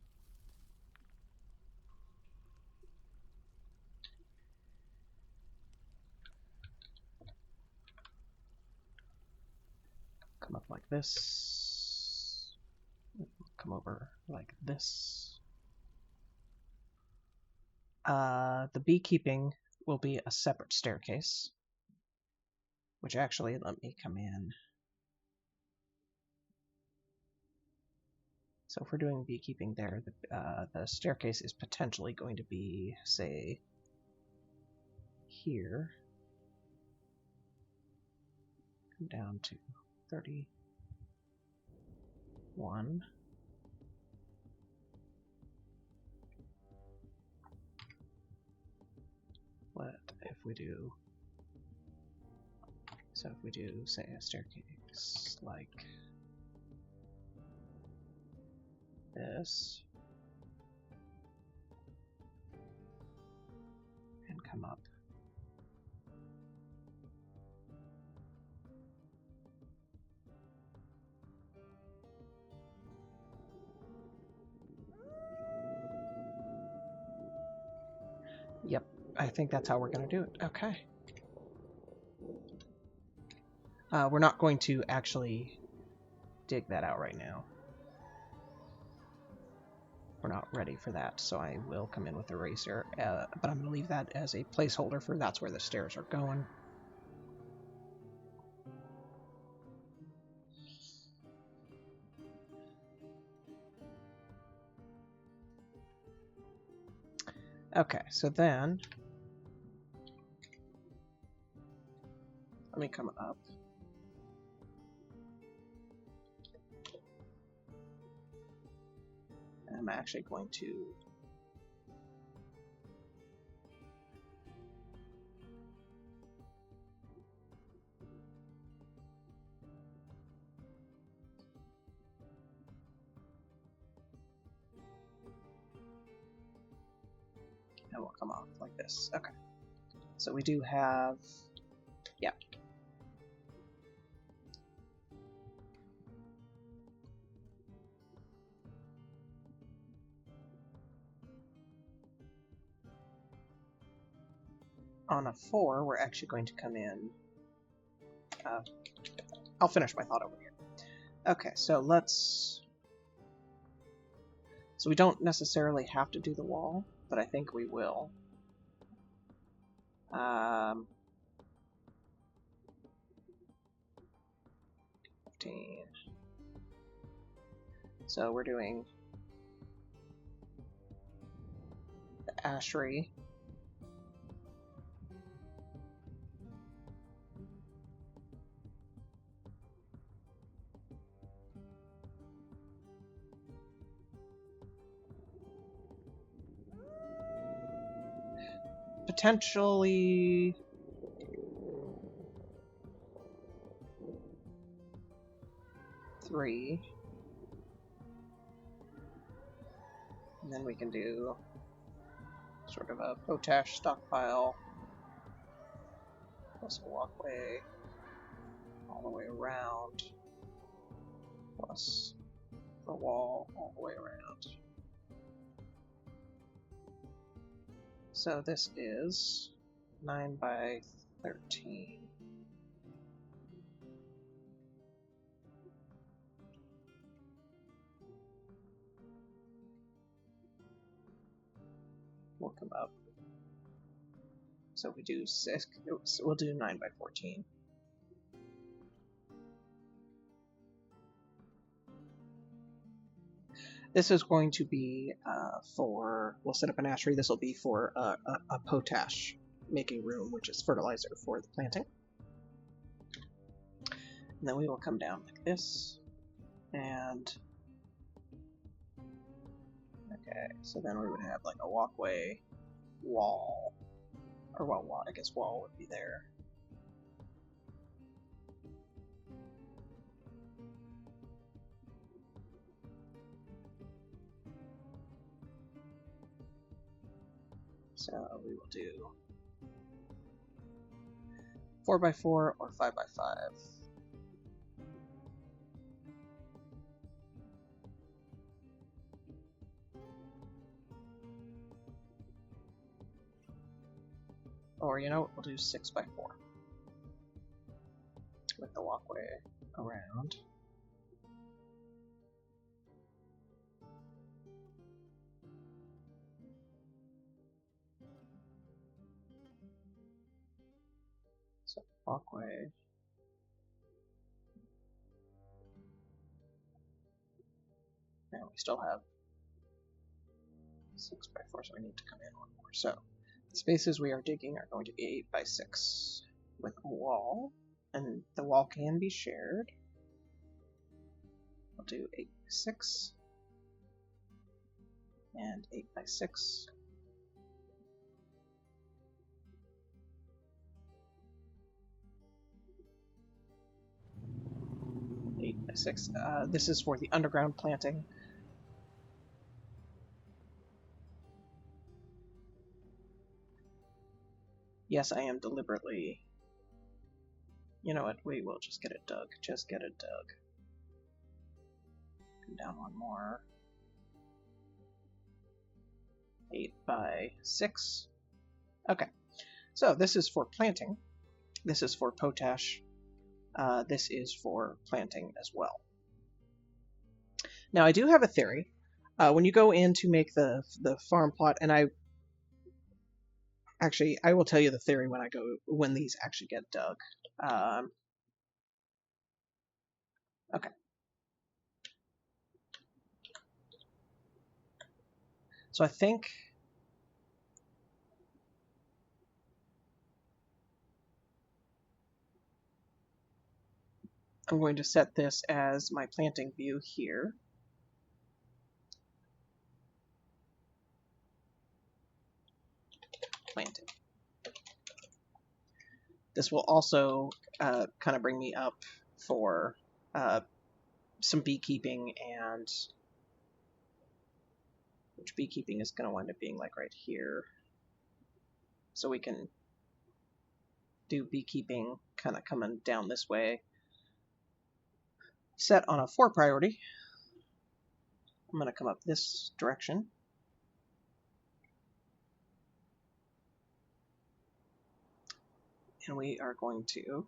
Come up like this. Come over like this. The beekeeping will be a separate staircase, which actually, let me come in. So if we're doing beekeeping there, the staircase is potentially going to be, say, here. Come down to 31. What if we do, so if we do, say, a staircase like this, and come up. Yep, I think that's how we're going to do it. Okay. We're not going to actually dig that out right now. We're not ready for that, so I will come in with a razor, but I'm going to leave that as a placeholder for that's where the stairs are going. Okay, so then let me come up. I'm actually going to and we'll come off like this. Okay. So we do have, yeah. On a 4, we're actually going to come in. I'll finish my thought over here. Okay, so let's... So we don't necessarily have to do the wall, but I think we will. 15. So we're doing the ashery. Potentially... three. And then we can do sort of a potash stockpile plus a walkway all the way around plus the wall all the way around. So this is 9 by 13. We'll come up. So we do 6. We'll do 9 by 14. This is going to be for, we'll set up an ashery. This will be for a potash making room, which is fertilizer for the planting. And then we will come down like this. And, okay, so then we would have like a walkway, wall, or well, I guess wall would be there. So we will do 4 by 4 or 5 by 5. Or, you know what, we'll do 6 by 4 with the walkway around. So, walkway. And we still have 6 by 4, so we need to come in one more. So, the spaces we are digging are going to be 8 by 6 with a wall, and the wall can be shared. We'll do 8 by 6 and 8 by 6. By 6. This is for the underground planting. Yes, I am deliberately... You know what, we will just get it dug. Just get it dug. Come down one more. 8 by 6. Okay, so this is for planting. This is for potash. This is for planting as well. Now, I do have a theory. When you go in to make the farm plot, and I will tell you the theory when these actually get dug. Okay. So I think I'm going to set this as my planting view here. Planting. This will also kind of bring me up for some beekeeping, and which beekeeping is going to wind up being like right here. So we can do beekeeping kind of coming down this way. Set on a 4 priority. I'm going to come up this direction. And we are going to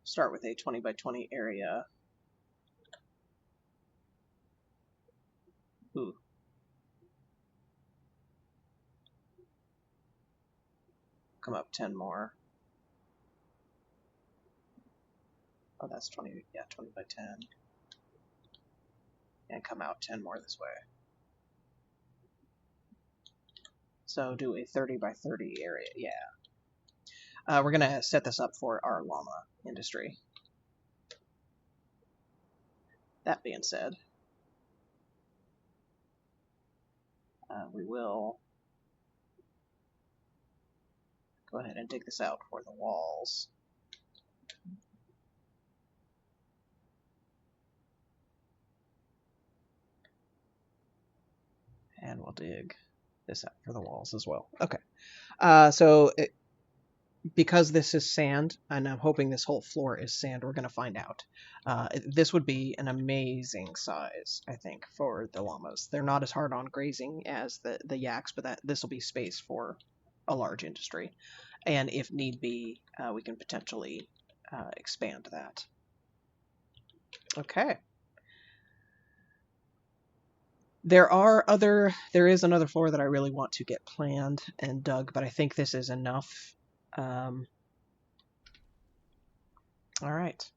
start with a 20 by 20 area. Ooh. Come up 10 more. Oh, that's 20, yeah, 20 by 10. And come out 10 more this way. So do a 30 by 30 area, yeah. We're gonna set this up for our llama industry. That being said, we will go ahead and dig this out for the walls. And we'll dig this out for the walls as well. Okay. Because this is sand, and I'm hoping this whole floor is sand, we're going to find out. This would be an amazing size, I think, for the llamas. They're not as hard on grazing as the yaks, but this will be space for a large industry. And if need be, we can potentially expand that. Okay. There is another floor that I really want to get planned and dug, but I think this is enough. All right.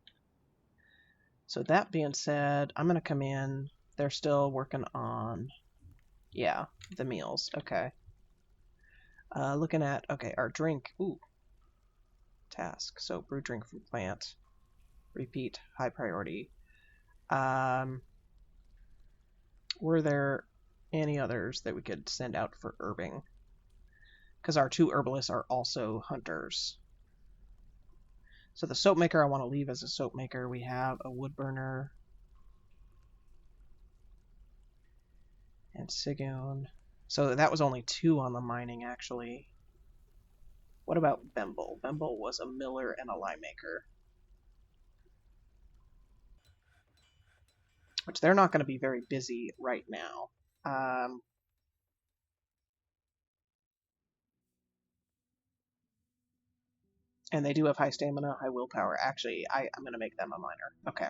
So that being said, I'm going to come in. They're still working on, yeah, the meals. Okay. Looking at, okay, our drink. Ooh. Task. So brew drink from plant. Repeat. High priority. Were there any others that we could send out for herbing? Because our 2 herbalists are also hunters. So the soap maker I want to leave as a soap maker. We have a wood burner. And Sigoon. So that was only 2 on the mining, actually. What about Bemble? Bemble was a miller and a lye maker. Which they're not going to be very busy right now. And they do have high stamina, high willpower. Actually, I'm going to make them a miner. Okay.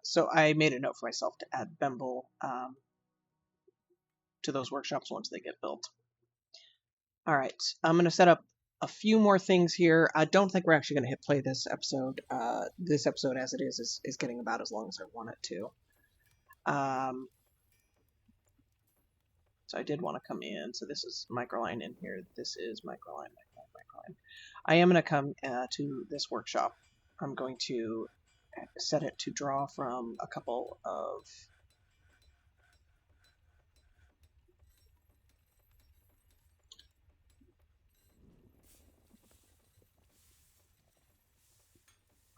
So I made a note for myself to add Bemble to those workshops once they get built. All right, I'm going to set up a few more things here. I don't think we're actually going to hit play this episode. This episode, as it is getting about as long as I want it to. So I did want to come in. So this is microline in here. This is microline. I am going to come to this workshop. I'm going to set it to draw from a couple of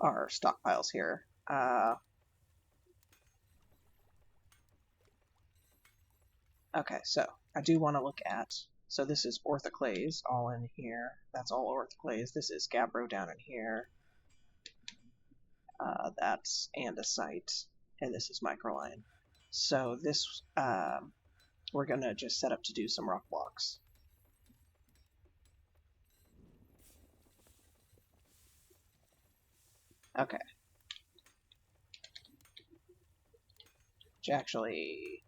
our stockpiles here. Okay, so I do want to look at, so this is orthoclase all in here. That's all orthoclase. This is gabbro down in here. That's andesite, and this is microline. So this, we're going to just set up to do some rock blocks. Okay. Which actually,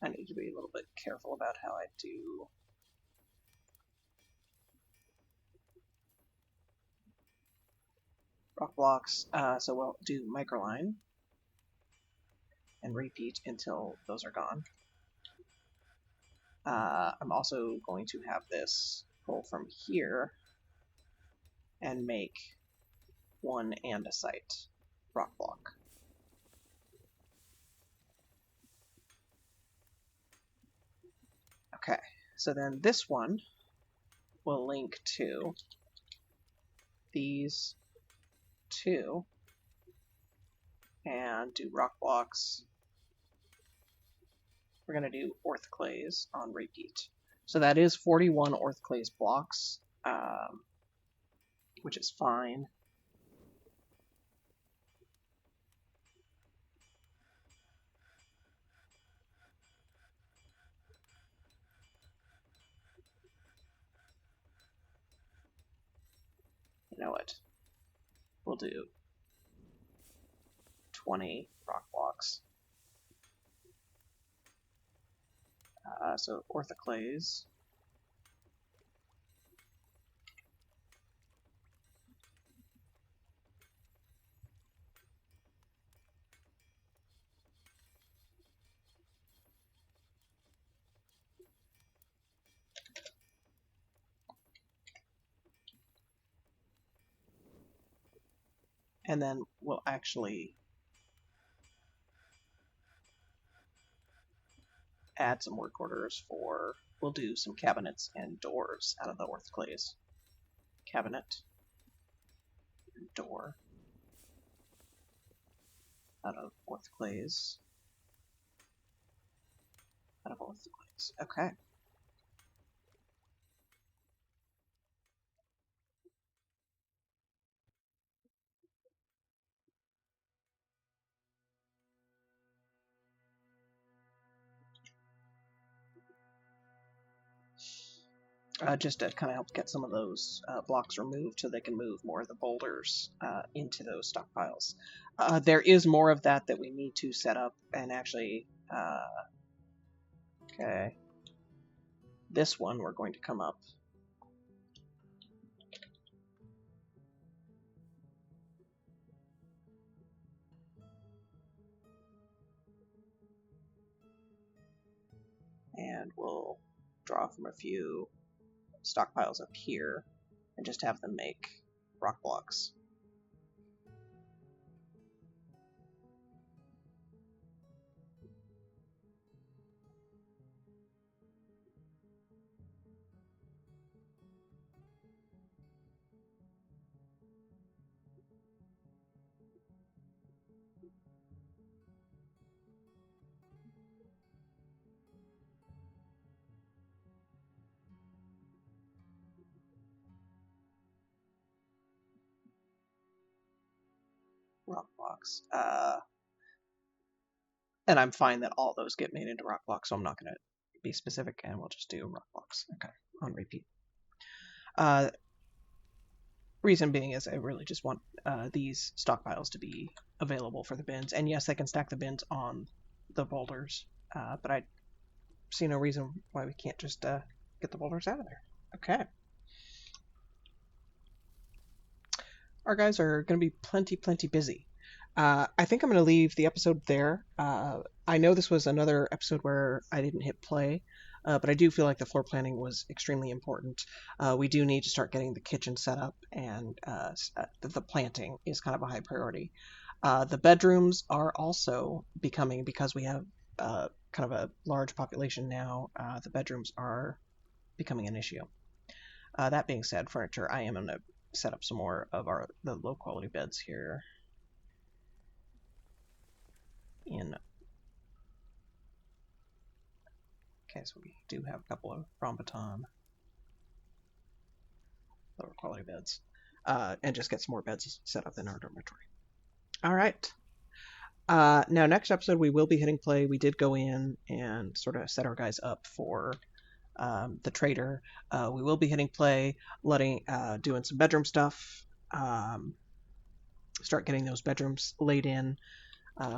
I need to be a little bit careful about how I do rock blocks. So we'll do microline and repeat until those are gone. I'm also going to have this pull from here and make one andesite rock block. Okay, so then this one will link to these 2 and do rock blocks. We're going to do orthoclase on repeat. So that is 41 orthoclase blocks, which is fine. You know what? We'll do 20 rock blocks. So orthoclase. And then we'll actually add some work orders for, we'll do some cabinets and doors out of the orthoclase. Cabinet, door, out of orthoclase, out of orthoclase. Okay. Just to kind of help get some of those blocks removed so they can move more of the boulders into those stockpiles. There is more of that we need to set up, and actually, okay, this one we're going to come up. And we'll draw from a few stockpiles up here and just have them make rock blocks. Rock blocks. And I'm fine that all those get made into rock blocks, so I'm not going to be specific, and we'll just do rock blocks. Okay, on repeat. Reason being is I really just want these stockpiles to be available for the bins. And yes, I can stack the bins on the boulders, but I see no reason why we can't just get the boulders out of there. Okay. Our guys are going to be plenty busy. I think I'm going to leave the episode there. I know this was another episode where I didn't hit play, but I do feel like the floor planning was extremely important. We do need to start getting the kitchen set up, and the planting is kind of a high priority. The bedrooms are also becoming, because we have kind of a large population now, the bedrooms are becoming an issue. That being said, furniture, I am going to set up some more of the low quality beds here in. Okay, so we do have a couple of Rambutan lower quality beds, and just get some more beds set up in our dormitory. All right. Now, next episode we will be hitting play. We did go in and sort of set our guys up for the trader. We will be hitting play, doing some bedroom stuff. Start getting those bedrooms laid in.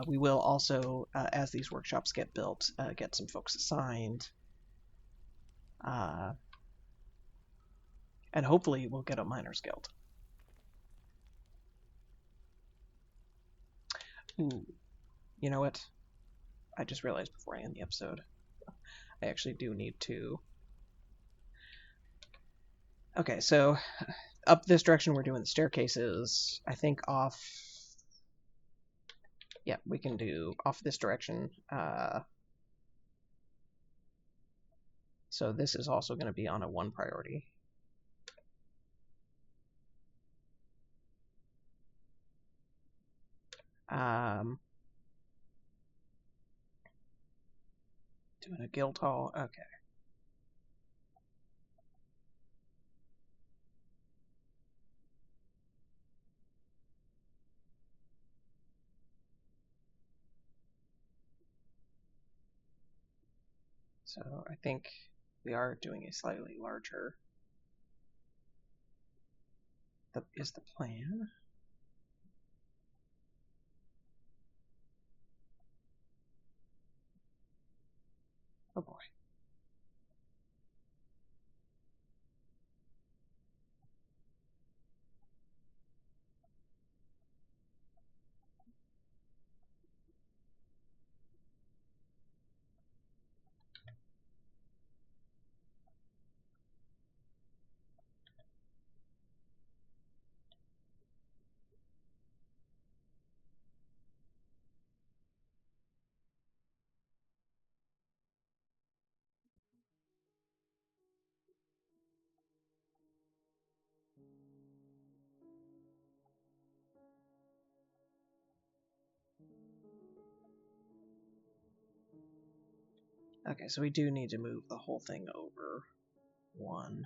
We will also, as these workshops get built, get some folks assigned. And hopefully we'll get a miners guild. Ooh, you know what? I just realized before I end the episode, I actually do need to. Okay, so up this direction we're doing the staircases. I think off. Yeah, we can do off this direction. So this is also going to be on a 1 priority. Doing a guild hall. Okay. So I think we are doing a slightly larger. Is the plan? Oh boy. Okay, so we do need to move the whole thing over one.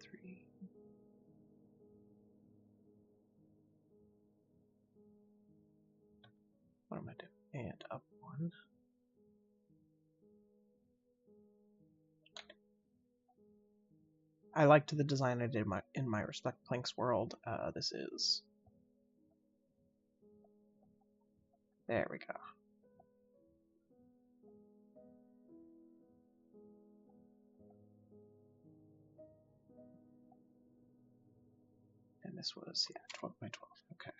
Three. What am I doing? And up one. I liked the design I did in my Respect Planks world. This is. There we go. And this was, yeah, 12 by 12. Okay.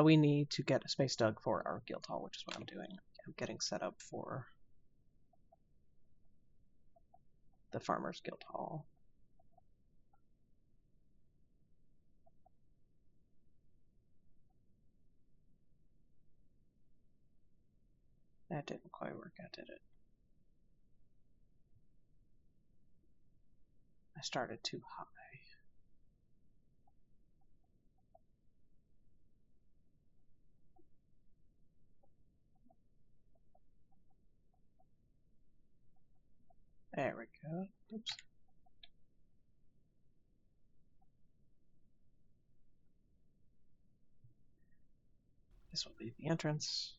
We need to get a space dug for our guild hall, which is what I'm doing. I'm getting set up for the Farmers Guild Hall. That didn't quite work out, did it? I started too high. There we go. Oops. This will be the entrance.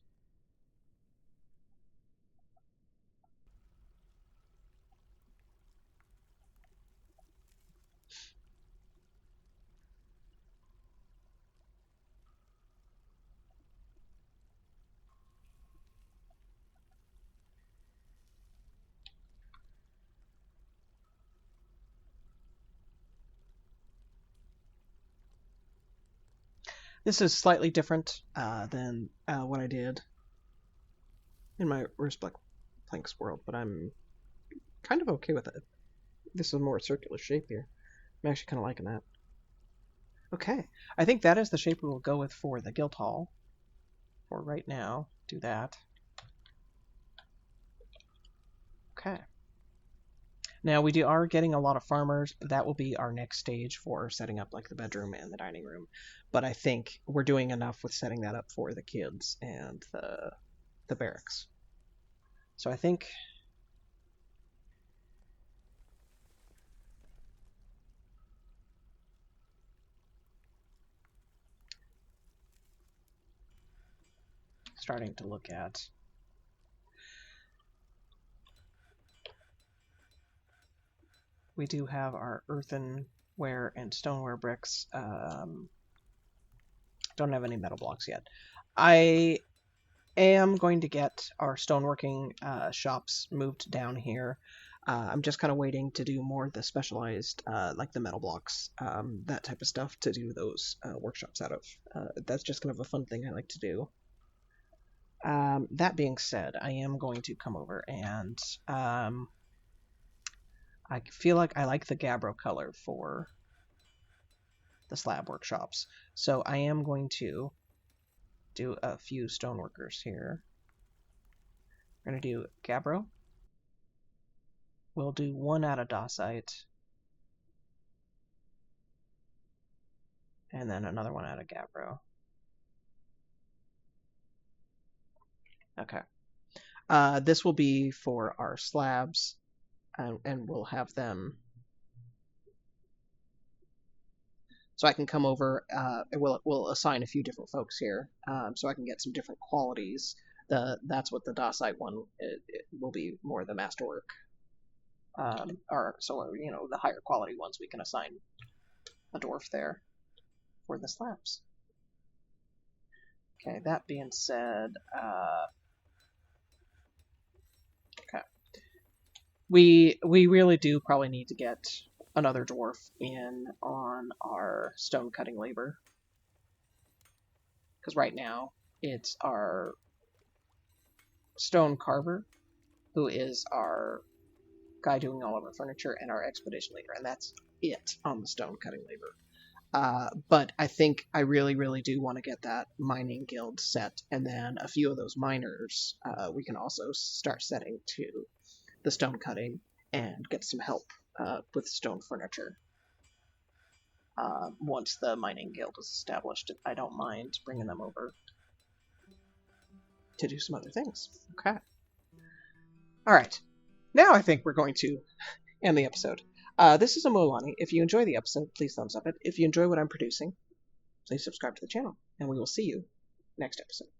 This is slightly different than what I did in my Respect Planks world, but I'm kind of okay with it. This is a more circular shape here. I'm actually kind of liking that. Okay, I think that is the shape we will go with for the guild hall. For right now, do that. Okay. Now we are getting a lot of farmers. That will be our next stage for setting up like the bedroom and the dining room. But I think we're doing enough with setting that up for the kids and the barracks. So I think starting to look at we do have our earthenware and stoneware bricks. Don't have any metal blocks yet. I am going to get our stoneworking shops moved down here. I'm just kind of waiting to do more of the specialized, like the metal blocks, that type of stuff, to do those workshops out of. That's just kind of a fun thing I like to do. That being said, I am going to come over and I feel like I like the Gabbro color for the slab workshops. So I am going to do a few stoneworkers here. We're going to do Gabbro. We'll do one out of Dacite. And then another one out of Gabbro. Okay. This will be for our slabs, and we'll have them. So I can come over, and we'll assign a few different folks here, so I can get some different qualities. That's what the Dacite one it will be more the masterwork, the higher quality ones we can assign a dwarf there for the slabs. Okay, that being said, okay, we really do probably need to get another dwarf in on our stone cutting labor, because right now it's our stone carver who is our guy doing all of our furniture and our expedition leader, and that's it on the stone cutting labor. But I think I really do want to get that mining guild set, and then a few of those miners we can also start setting to the stone cutting and get some help with stone furniture. Once the mining guild is established, I don't mind bringing them over to do some other things. Okay. Alright. Now I think we're going to end the episode. This is Amolani. If you enjoy the episode, please thumbs up it. If you enjoy what I'm producing, please subscribe to the channel, and we will see you next episode.